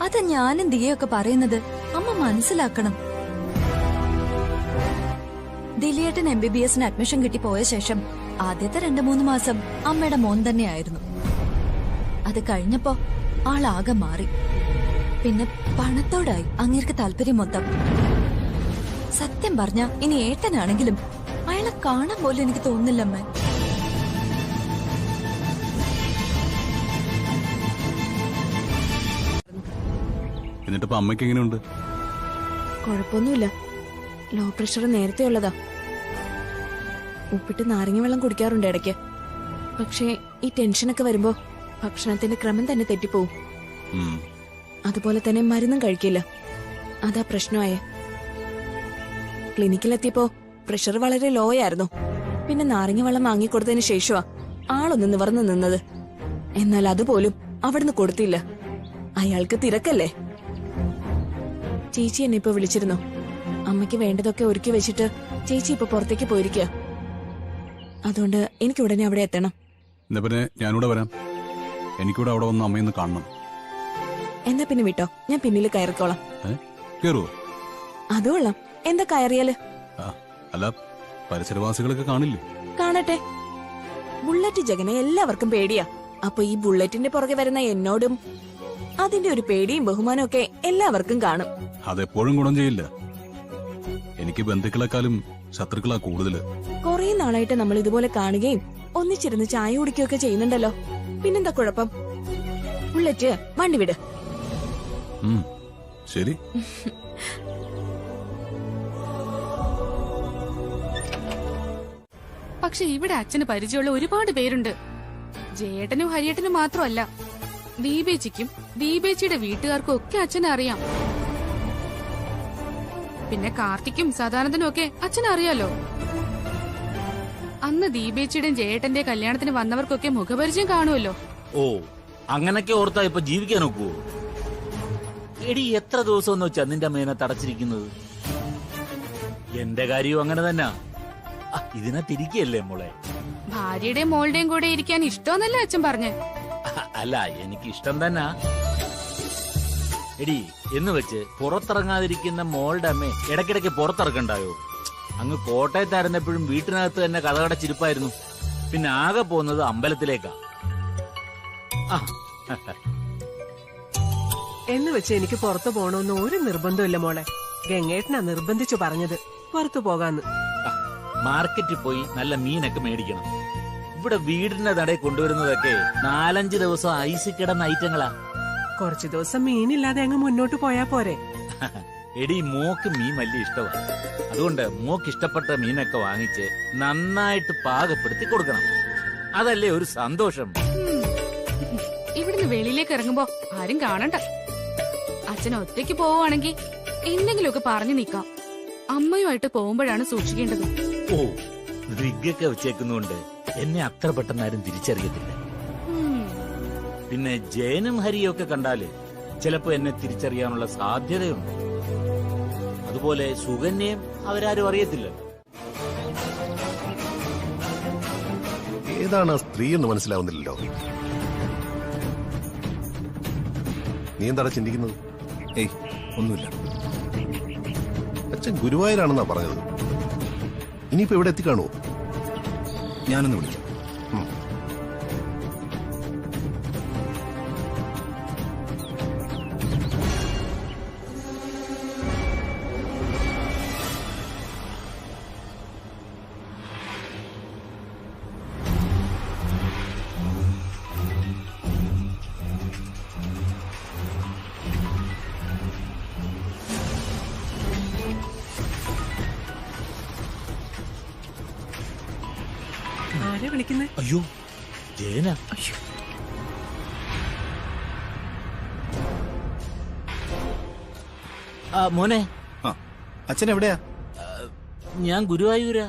അത് ഞാനും ദിയയൊക്കെ പറയുന്നത് അമ്മ മനസ്സിലാക്കണം. ദിലിയേട്ടൻ MBBS അഡ്മിഷൻ കിട്ടി പോയ ശേഷം ആദ്യത്തെ 2-3 മാസം അമ്മയുടെ മോൻ തന്നെയായിരുന്നു. അത് കഴിഞ്ഞപ്പോ ആളാകെ മാറി. പിന്നെ പണത്തോടായി അങ്ങേർക്ക് താല്പര്യം മൊത്തം. സത്യം പറഞ്ഞ ഇനി ഏട്ടനാണെങ്കിലും അയാളെ കാണാൻ പോലും എനിക്ക് തോന്നുന്നില്ലമ്മേ. എന്നിട്ടിപ്പോ അമ്മയ്ക്ക് എങ്ങനെയുണ്ട്? കുഴപ്പമൊന്നുമില്ല. ലോ പ്രഷർ നേരത്തെ ഉള്ളതാ. ഉപ്പിട്ട് നാരങ്ങ വെള്ളം കുടിക്കാറുണ്ട് ഇടയ്ക്ക്. പക്ഷേ ഈ ടെൻഷനൊക്കെ വരുമ്പോ ഭക്ഷണത്തിന്റെ ക്രമം തന്നെ തെറ്റിപ്പോവും. അതുപോലെ തന്നെ മരുന്നും കഴിക്കില്ല. അതാ പ്രശ്നമായ. ക്ലിനിക്കിലെത്തിയപ്പോ പ്രഷർ വളരെ ലോ ആയിരുന്നു. പിന്നെ നാരങ്ങ വെള്ളം വാങ്ങിക്കൊടുത്തതിന് ശേഷമാ ആളൊന്ന് നിവർന്നു നിന്നത്. എന്നാൽ അതുപോലും അവിടുന്ന് കൊടുത്തില്ല. അയാൾക്ക് തിരക്കല്ലേ. ചേച്ചി എന്നെ ഇപ്പൊ വിളിച്ചിരുന്നു. അമ്മയ്ക്ക് വേണ്ടതൊക്കെ ഒരുക്കി വെച്ചിട്ട് ചേച്ചി ഇപ്പൊ പുറത്തേക്ക് പോയിരിക്കുക. അതുകൊണ്ട് എനിക്ക് ഉടനെ അവിടെ എത്തണം. എന്നാ പിന്നെ ഞാനിവിടെ വരാം. എനിക്കിവിടെ അവിടെ വന്ന് അമ്മയൊന്ന് കാണണം. എന്നാ പിന്നെ വിട്ടോ, ഞാൻ പിന്നിൽ കയറിക്കോളാം. കേറുവോ? അത് കൊള്ളാം. എന്താ കയറിയാല്? അല്ല, പരിസരവാസികളൊക്കെ കാണില്ലേ? കാണട്ടെ. ബുള്ളറ്റ് ജഗനെ എല്ലാവർക്കും പേടിയാ. അപ്പൊ ഈ ബുള്ളറ്റിന്റെ പുറകെ വരുന്ന എന്നോടും അതിന്റെ ഒരു പേടിയും ബഹുമാനവും ഒക്കെ എല്ലാവർക്കും കാണും. അതെപ്പോഴും ഗുണം ചെയ്യില്ല. എനിക്ക് ബന്ധുക്കളെക്കാളും ശത്രുക്കളാ കൂടുതല്. കൊറേ നാളായിട്ട് നമ്മൾ ഇതുപോലെ കാണുകയും ഒന്നിച്ചിരുന്ന് ചായ കുടിക്കുകയൊക്കെ ചെയ്യുന്നുണ്ടല്ലോ. പിന്നെന്താ കുഴപ്പം? ബുള്ളറ്റ് വണ്ടി വിട്. ശരി. പക്ഷെ ഇവിടെ അച്ഛന് പരിചയമുള്ള ഒരുപാട് പേരുണ്ട്. ജയേട്ടനും ഹരിയേട്ടനും മാത്രമല്ല, ദീപേച്ചിക്കും ദീപേച്ചിയുടെ വീട്ടുകാർക്കും ഒക്കെ അച്ഛനെ അറിയാം. പിന്നെ കാർത്തിക്കും സദാനന്ദനും ഒക്കെ അച്ഛനെ അറിയാലോ. അന്ന് ദീപേച്ചിയുടെയും ജയേട്ടന്റെ കല്യാണത്തിന് വന്നവർക്കൊക്കെ മുഖപരിചയം കാണുമല്ലോ. ഓ, അങ്ങനൊക്കെ ഓർത്താ ഇപ്പൊ ജീവിക്കാൻ നോക്കുവോ? എടി, എത്ര ദിവസം എന്ന് വെച്ചാ നിന്റെ അമ്മേനെ തടച്ചിരിക്കുന്നത്? എന്റെ കാര്യവും അങ്ങനെ തന്നെ. ഇതിനെ തിരികെയല്ലേ മോളെ? ഭാര്യയുടെയും മോളുടെയും കൂടെ ഇരിക്കാൻ ഇഷ്ടമെന്നല്ലേ അച്ഛൻ പറഞ്ഞേ? അല്ല, എനിക്ക് ഇഷ്ടം തന്നെ. എടി എന്ന് വെച്ച് പുറത്തിറങ്ങാതിരിക്കുന്ന മോളുടെ അമ്മയെ ഇടയ്ക്കിടയ്ക്ക് പുറത്തിറക്കണ്ടായോ? അങ്ങ് കോട്ടയത്തായിരുന്നപ്പോഴും വീട്ടിനകത്ത് തന്നെ കഥകടച്ചിരിപ്പായിരുന്നു. പിന്നെ ആകെ പോകുന്നത് അമ്പലത്തിലേക്കാ. എന്ന് വെച്ച് എനിക്ക് പുറത്തു പോകണമെന്ന് ഒരു നിർബന്ധമില്ല മോളെ. ഗംഗേട്ടനാ നിർബന്ധിച്ചു പറഞ്ഞത് പുറത്തു പോകാന്ന്. മാർക്കറ്റിൽ പോയി നല്ല മീനൊക്കെ മേടിക്കണം. ഇവിടെ വീടിന്റെ നടയിൽ കൊണ്ടുവരുന്നതൊക്കെ 4-5 ദിവസം ഐസ് കിടന്ന ഐറ്റങ്ങളാ. കുറച്ചു ദിവസം മീനില്ലാതെ അങ്ങ് മുന്നോട്ട് പോയാ പോരെ? എടി മോക്ക് മീൻ വലിയ ഇഷ്ടമാണ്. അതുകൊണ്ട് മോക്ക് ഇഷ്ടപ്പെട്ട മീനൊക്കെ വാങ്ങിച്ച് നന്നായിട്ട് പാകപ്പെടുത്തി കൊടുക്കണം. അതല്ലേ ഒരു സന്തോഷം. ഇവിടുന്ന് വെളിയിലേക്ക് ഇറങ്ങുമ്പോ ആരും കാണണ്ട. അച്ഛൻ ഒറ്റയ്ക്ക് പോവുകയാണെങ്കിൽ എന്തെങ്കിലുമൊക്കെ പറഞ്ഞു നിക്കാം. അമ്മയുമായിട്ട് പോകുമ്പോഴാണ് സൂക്ഷിക്കേണ്ടത്. ഓ, റിഗൊക്കെ വെച്ചേക്കുന്നോണ്ട് എന്നെ അത്ര പെട്ടെന്ന് ആരും തിരിച്ചറിയത്തില്ല. പിന്നെ ജയനും ഹരിയും ഒക്കെ കണ്ടാല് ചിലപ്പോ എന്നെ തിരിച്ചറിയാനുള്ള സാധ്യതയുണ്ട്. അതുപോലെ സുകന്യയും അവരാരും അറിയത്തില്ല. ഏതാണ് ആ സ്ത്രീ എന്ന് മനസ്സിലാവുന്നില്ലല്ലോ. നീ എന്താണ് ചിന്തിക്കുന്നത്? ഏയ് ഒന്നുമില്ല. അച്ഛൻ ഗുരുവായൂരാണെന്നാ പറഞ്ഞത്. ഇനിയിപ്പോ ഇവിടെ എത്തിക്കാണോ? ഞാനൊന്ന് വിളിക്കാം. ആരെ വിളിക്കുന്നേ? അയ്യോ, ജയന. മോനെ, അച്ഛൻ എവിടെയാ? ഞാൻ ഗുരുവായൂരാ.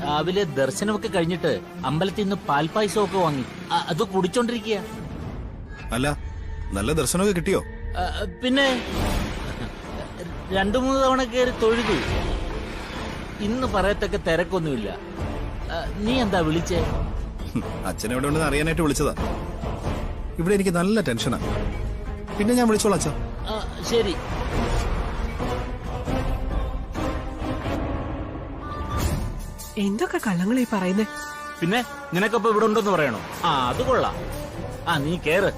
രാവിലെ ദർശനമൊക്കെ കഴിഞ്ഞിട്ട് അമ്പലത്തിൽ നിന്ന് പാൽപ്പായസമൊക്കെ വാങ്ങി അത് കുടിച്ചോണ്ടിരിക്കുക. അല്ല, നല്ല ദർശനമൊക്കെ കിട്ടിയോ? പിന്നെ 2-3 തവണ കയറി തൊഴുതു. ഇന്ന് പറയത്തക്ക തിരക്കൊന്നുമില്ല. നീ എന്താ വിളിച്ചേ? അച്ഛൻ എവിടെ ഉണ്ടെന്ന് അറിയാനായിട്ട് വിളിച്ചതാ. ഇവിടെ എനിക്ക് നല്ല ടെൻഷനാ. പിന്നെ ഞാൻ വിളിച്ചോളാം അച്ഛാ. ശരി. എന്തൊക്കെ കള്ളങ്ങളീ പറയുന്നേ? പിന്നെ നിനക്കൊപ്പം ഇവിടെ ഉണ്ടെന്ന് പറയണോ? അത് കൊള്ളാം. നീ കേറ്,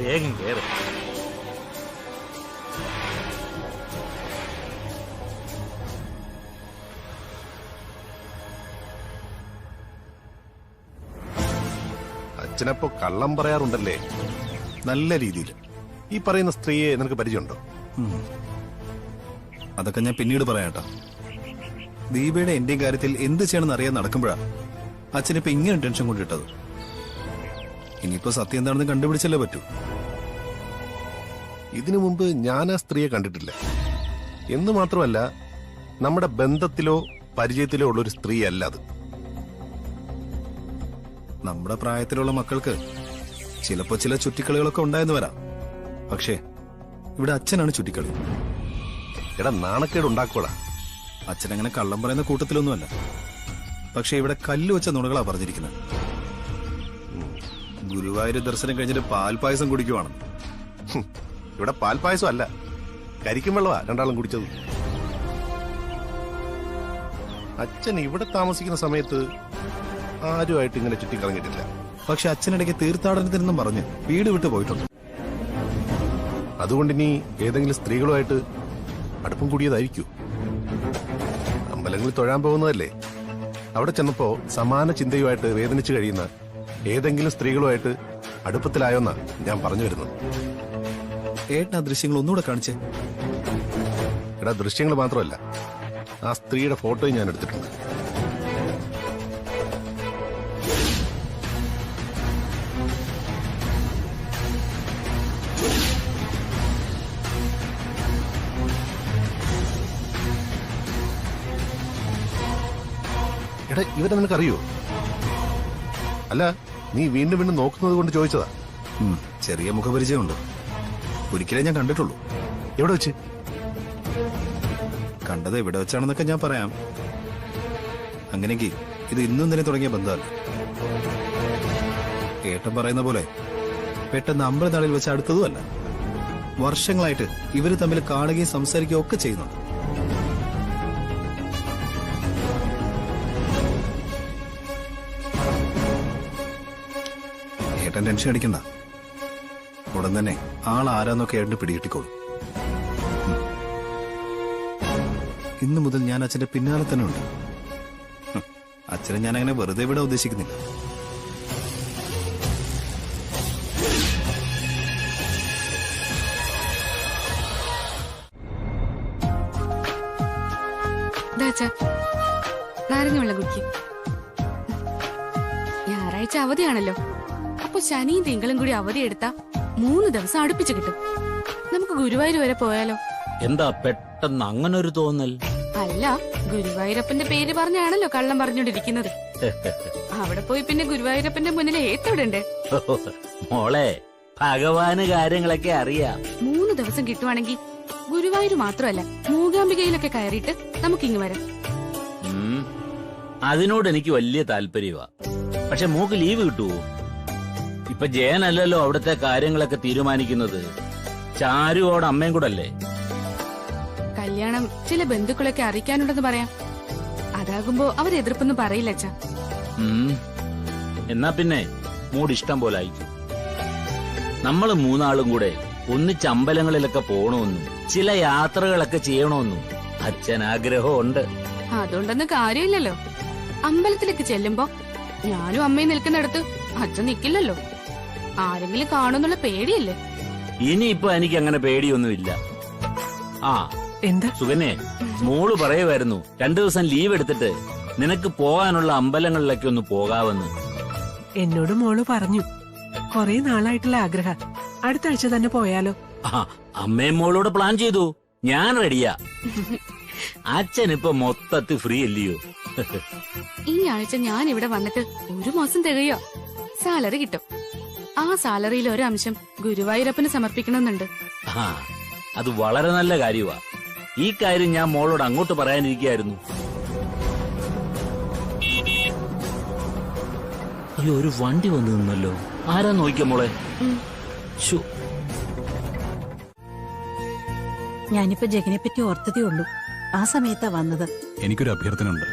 വേഗം കേറ്. അച്ഛനപ്പോ കള്ളം പറയാറുണ്ടല്ലേ? നല്ല രീതിയിൽ. ഈ പറയുന്ന സ്ത്രീയെ നിനക്ക് പരിചയമുണ്ടോ? അതൊക്കെ ഞാൻ പിന്നീട് പറയാട്ടോ. ദീപയുടെ എന്റെയും കാര്യത്തിൽ എന്ത് ചെയ്യണമെന്ന് അറിയാൻ നടക്കുമ്പോഴാ അച്ഛനിപ്പോ ഇങ്ങനെ ടെൻഷൻ കൊണ്ടിട്ടത്. ഇനിയിപ്പോ സത്യം എന്താണെന്ന് കണ്ടുപിടിച്ചല്ലേ പറ്റൂ. ഇതിനു മുമ്പ് ഞാൻ ആ സ്ത്രീയെ കണ്ടിട്ടില്ല. എന്ന് മാത്രമല്ല, നമ്മുടെ ബന്ധത്തിലോ പരിചയത്തിലോ ഉള്ളൊരു സ്ത്രീ അല്ല അത്. നമ്മുടെ പ്രായത്തിലുള്ള മക്കൾക്ക് ചിലപ്പോ ചില ചുറ്റിക്കളികളൊക്കെ ഉണ്ടായെന്ന് വരാം. പക്ഷേ ഇവിടെ അച്ഛനാണ് ചുറ്റിക്കളി. എടാ, നാണക്കേട് ഉണ്ടാക്കൂടാ. അച്ഛനങ്ങനെ കള്ളം പറയുന്ന കൂട്ടത്തിലൊന്നുമല്ല. പക്ഷെ ഇവിടെ കല്ല് വെച്ച നുണകളാ പറഞ്ഞിരിക്കുന്നത്. ഗുരുവായൂർ ദർശനം കഴിഞ്ഞിട്ട് പാൽപ്പായസം കുടിക്കുവാണ്. ഇവിടെ പാൽപ്പായസം അല്ല, കരിക്കും വെള്ളമാ രണ്ടാളും കുടിച്ചത്. അച്ഛൻ ഇവിടെ താമസിക്കുന്ന സമയത്ത് ആരുമായിട്ട് ഇങ്ങനെ ചുറ്റിക്കളഞ്ഞിട്ടില്ല. പക്ഷെ അച്ഛനിടയ്ക്ക് തീർത്ഥാടനത്തിനെന്നും പറഞ്ഞ് വീട് വിട്ടു പോയിട്ടുണ്ട്. അതുകൊണ്ട് ഇനി ഏതെങ്കിലും സ്ത്രീകളുമായിട്ട് അടുപ്പം കൂടിയതായിരിക്കൂ. അമ്പലങ്ങളിൽ തൊഴാൻ പോകുന്നതല്ലേ? അവിടെ ചെന്നപ്പോ സമാന ചിന്തയുമായിട്ട് വേദനിച്ചു കഴിയുന്ന ഏതെങ്കിലും സ്ത്രീകളുമായിട്ട് അടുപ്പത്തിലായോന്നാ ഞാൻ പറഞ്ഞു വരുന്നത്. ഏട്ടൻ ആ ദൃശ്യങ്ങൾ ഒന്നുകൂടെ കാണിച്ചേ. എടാ, ദൃശ്യങ്ങൾ മാത്രമല്ല, ആ സ്ത്രീയുടെ ഫോട്ടോയും ഞാൻ എടുത്തിട്ടുണ്ട്. എടാ, ഇവരെ നിനക്കറിയോ? അല്ല, നീ വീണ്ടും വീണ്ടും നോക്കുന്നത് കൊണ്ട് ചോദിച്ചതാ. ചെറിയ മുഖപരിചയമുണ്ട്. ഒരിക്കലേ ഞാൻ കണ്ടിട്ടുള്ളൂ. എവിടെ വെച്ച് കണ്ടത്? എവിടെ വെച്ചാണെന്നൊക്കെ ഞാൻ പറയാം. അങ്ങനെയെങ്കിൽ ഇത് ഇന്നും തന്നെ തുടങ്ങിയ ബന്ധമല്ല. ഏട്ടൻ പറയുന്ന പോലെ പെട്ടെന്ന് അമ്പലനാളിൽ വെച്ച് അടുത്തതുമല്ല. വർഷങ്ങളായിട്ട് ഇവര് തമ്മിൽ കാണുകയും സംസാരിക്കുകയും ഒക്കെ ചെയ്യുന്നുണ്ട്. ഏട്ടൻ ടെൻഷൻ അടിക്കണ്ട. ഉടൻ തന്നെ ആളാരാന്നൊക്കെ ഏട്ടന് പിടികിട്ടിക്കോളും. ഇന്നു മുതൽ ഞാൻ അച്ഛന്റെ പിന്നാലെ തന്നെ ഉണ്ട്. അച്ഛനെ ഞാൻ അങ്ങനെ വെറുതെ വിടാൻ ഉദ്ദേശിക്കുന്നില്ല. നാരങ്ങ വെള്ളം കുടിക്കും. ഞായറാഴ്ച അവധിയാണല്ലോ, അപ്പൊ ശനിയും തിങ്കളും കൂടി അവധി എടുത്താ 3 ദിവസം അടുപ്പിച്ച് കിട്ടും. നമുക്ക് ഗുരുവായൂർ വരെ പോയാലോ? എന്താ പെട്ടെന്ന് അങ്ങനെ ഒരു തോന്നൽ? അല്ല, ഗുരുവായൂരപ്പന്റെ പേര് പറഞ്ഞാണല്ലോ കള്ളം പറഞ്ഞോണ്ടിരിക്കുന്നത്. അവിടെ പോയി പിന്നെ ഗുരുവായൂരപ്പന്റെ മുന്നിൽ ഏത്തോടണ്ടേ? മോളെ, ഭഗവാന് കാര്യങ്ങളൊക്കെ അറിയാം. 3 ദിവസം കിട്ടുവാണെങ്കിൽ ഗുരുവായൂർ മാത്രമല്ല മൂകാംബികയിലൊക്കെ കയറിയിട്ട് നമുക്കിങ്ങ് വരാം. അതിനോട് എനിക്ക് വലിയ താല്പര്യമാ. പക്ഷെ മോക്ക് ലീവ് കിട്ടുവോ? ഇപ്പൊ ജയനല്ലല്ലോ അവിടുത്തെ കാര്യങ്ങളൊക്കെ തീരുമാനിക്കുന്നത്, ചാരുവോട് അമ്മയും കൂടെ അല്ലേ. കല്യാണം ചില ബന്ധുക്കളൊക്കെ അറിയിക്കാനുണ്ടെന്ന് പറയാം. അതാകുമ്പോ അവർ എതിർപ്പൊന്നും പറയില്ല അച്ഛാ. എന്നാ പിന്നെ മൂഡ് ഇഷ്ടം പോലെ അയക്കും. നമ്മള് 3 ആളും കൂടെ ഒന്നിച്ച് അമ്പലങ്ങളിലൊക്കെ പോകണമെന്നും ചില യാത്രകളൊക്കെ ചെയ്യണമെന്നും അച്ഛൻ ആഗ്രഹമുണ്ട്. അതുകൊണ്ടൊന്നും കാര്യമില്ലല്ലോ. അമ്പലത്തിലേക്ക് ചെല്ലുമ്പോ ഞാനും അമ്മയും നിൽക്കുന്നിടത്ത് അച്ഛൻ നിക്കില്ലല്ലോ. ആരെങ്കിലും കാണുന്നുള്ള പേടിയല്ലേ? ഇനിയിപ്പൊ എനിക്ക് അങ്ങനെ പേടിയൊന്നുമില്ല. ആ എന്താ സുകന്യെ, മോള് പറയുമായിരുന്നു 2 ദിവസം ലീവ് എടുത്തിട്ട് നിനക്ക് പോകാനുള്ള അമ്പലങ്ങളിലൊക്കെ ഒന്ന് പോകാമെന്ന്. എന്നോട് മോള് പറഞ്ഞു. കൊറേ നാളായിട്ടുള്ള ആഗ്രഹം. അടുത്ത ആഴ്ച തന്നെ പോയാലോ? അമ്മയും മോളോട് പ്ലാൻ ചെയ്തു. ഞാൻ റെഡിയാ. അച്ഛൻ ഇപ്പൊ മൊത്തത്തിൽ ഫ്രീ അല്ലയോ? ഈ ആഴ്ച ഞാൻ ഇവിടെ വന്നിട്ട് 1 മാസം തികയോ. സാലറി കിട്ടും. ആ സാലറിയിൽ ഒരംശം ഗുരുവായൂരപ്പന് സമർപ്പിക്കണമെന്നുണ്ട്. അത് വളരെ നല്ല കാര്യമാ. ഈ കാര്യം ഞാൻ മോളോട് അങ്ങോട്ട് പറയാനിരിക്കായിരുന്നു. ഈ ഒരു വണ്ടി വന്നു നിന്നല്ലോ. ആരാ നോക്കിയ മോളെ? ഞാനിപ്പോ ജഗനെ പറ്റി ഓർത്തതേ ഉള്ളൂ. ആ സമയത്താ വന്നത്. എനിക്കൊരു അഭ്യർത്ഥന ഉണ്ട്.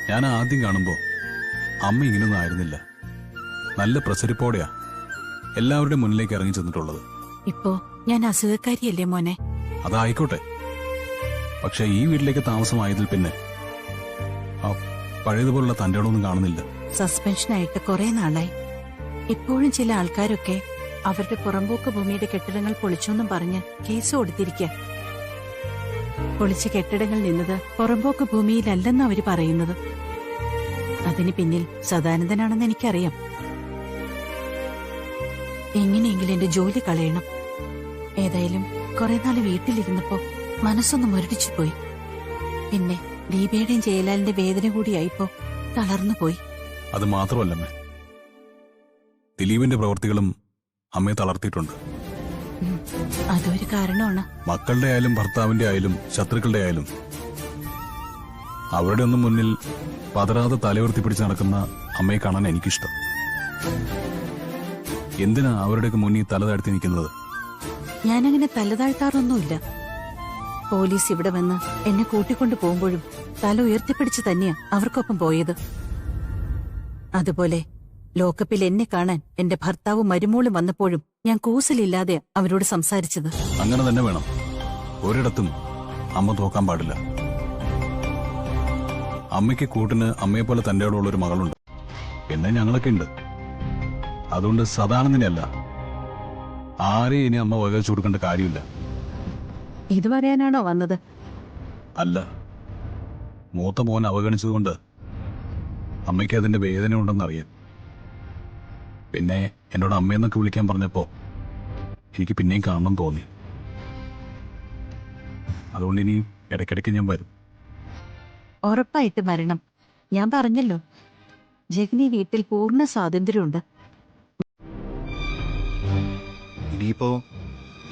ഞാൻ ആദ്യം കാണുമ്പോ അമ്മ ഇങ്ങനൊന്നും ആയിരുന്നില്ല. നല്ല പ്രസരിപ്പോടെയാ എല്ലാവരുടെ മുന്നിലേക്ക് ഇറങ്ങി ചെന്നിട്ടുള്ളത്. ഇപ്പോ ഞാൻ അസുഖക്കാരിയല്ലേ മോനെ? അതായിക്കോട്ടെ. പക്ഷെ ഈ വീട്ടിലേക്ക് താമസമായതിൽ പിന്നെ ആ പഴയതുപോലുള്ള തന്റെ ഇടമൊന്നും കാണുന്നില്ല. സസ്പെൻഷനായിട്ട് കുറെ നാളായി. ഇപ്പോഴും ചില ആൾക്കാരൊക്കെ അവരുടെ പുറമ്പോക്ക് ഭൂമിയുടെ കെട്ടിടങ്ങൾ പൊളിച്ചോന്നും പറഞ്ഞ് കേസ് കൊടുത്തിരിക്കുക. പൊളിച്ച കെട്ടിടങ്ങൾ നിന്നത് പുറമ്പോക്ക് ഭൂമിയിലല്ലെന്ന് അവര് പറയുന്നത്. അതിന് പിന്നിൽ സദാനന്ദനാണെന്ന് എനിക്കറിയാം. എങ്ങനെയെങ്കിലും എന്റെ ജോലി കളയണം. ഏതായാലും കുറെ നാള് വീട്ടിലിരുന്നപ്പോ മനസ്സൊന്ന് മുരടിച്ചു പോയി. പിന്നെ ദീപയുടെയും ജയലാലിന്റെ വേദന കൂടിയായിപ്പോ തളർന്നുപോയി. അത് മാത്രമല്ലമ്മേ, ദിലീപിന്റെ പ്രവൃത്തികളും അമ്മയെ തളർത്തിയിട്ടുണ്ട്. അതൊരു കാരണമാണ്. മക്കളുടെ ആയാലും ഭർത്താവിന്റെ ആയാലും ശത്രുക്കളുടെ ആയാലും അവരുടെ ഒന്നും മുന്നിൽ പതറാതെ തലയുയർത്തി പിടിച്ച് നടക്കുന്ന അമ്മയെ കാണാൻ എനിക്കിഷ്ടം. എന്തിനാ അവരുടെയൊക്കെ മുന്നിൽ തല താഴ്ത്തി നിൽക്കുന്നത്? ഞാനങ്ങനെ തല താഴ്ത്താറൊന്നുമില്ല. പോലീസ് ഇവിടെ വന്ന് എന്നെ കൂട്ടിക്കൊണ്ടു പോകുമ്പോഴും തല ഉയർത്തിപ്പിടിച്ച് തന്നെയാ അവർക്കൊപ്പം പോയത്. അതുപോലെ ലോക്കപ്പിൽ എന്നെ കാണാൻ എന്റെ ഭർത്താവും മരുമോളും വന്നപ്പോഴും ഞാൻ കൂസലില്ലാതെ അവരോട് സംസാരിച്ചത്. അങ്ങനെ തന്നെ വേണം. ഒരിടത്തും അമ്മ തോക്കാൻ പാടില്ല. അമ്മയ്ക്ക് കൂട്ടിന് അമ്മയെ പോലെ തന്റെ ഉള്ളൊരു മകളുണ്ട്. പിന്നെ ഞങ്ങളൊക്കെ ഉണ്ട്. അതുകൊണ്ട് സദാനന്ദനെയല്ല ആരെയും ഇനി അമ്മ വകച്ചു കൊടുക്കേണ്ട കാര്യമില്ല. ഇത് പറയാനാണോ വന്നത്? അല്ല, മൂത്ത മോൻ അവഗണിച്ചതുകൊണ്ട് അമ്മയ്ക്ക് അതിന്റെ വേദന ഉണ്ടെന്നറിയാം. പിന്നെ എന്നോട് അമ്മയെന്നൊക്കെ വിളിക്കാൻ പറഞ്ഞപ്പോ എനിക്ക് പിന്നെയും കാണണം തോന്നി. അതുകൊണ്ട് ഇനി ഇടയ്ക്കിടയ്ക്ക് ഞാൻ വരും. ഉറപ്പായിട്ട് വരണം. ഞാൻ പറഞ്ഞല്ലോ, ജഗനി വീട്ടിൽ പൂർണ്ണ സ്വാതന്ത്ര്യമുണ്ട്. ഇനിയിപ്പോ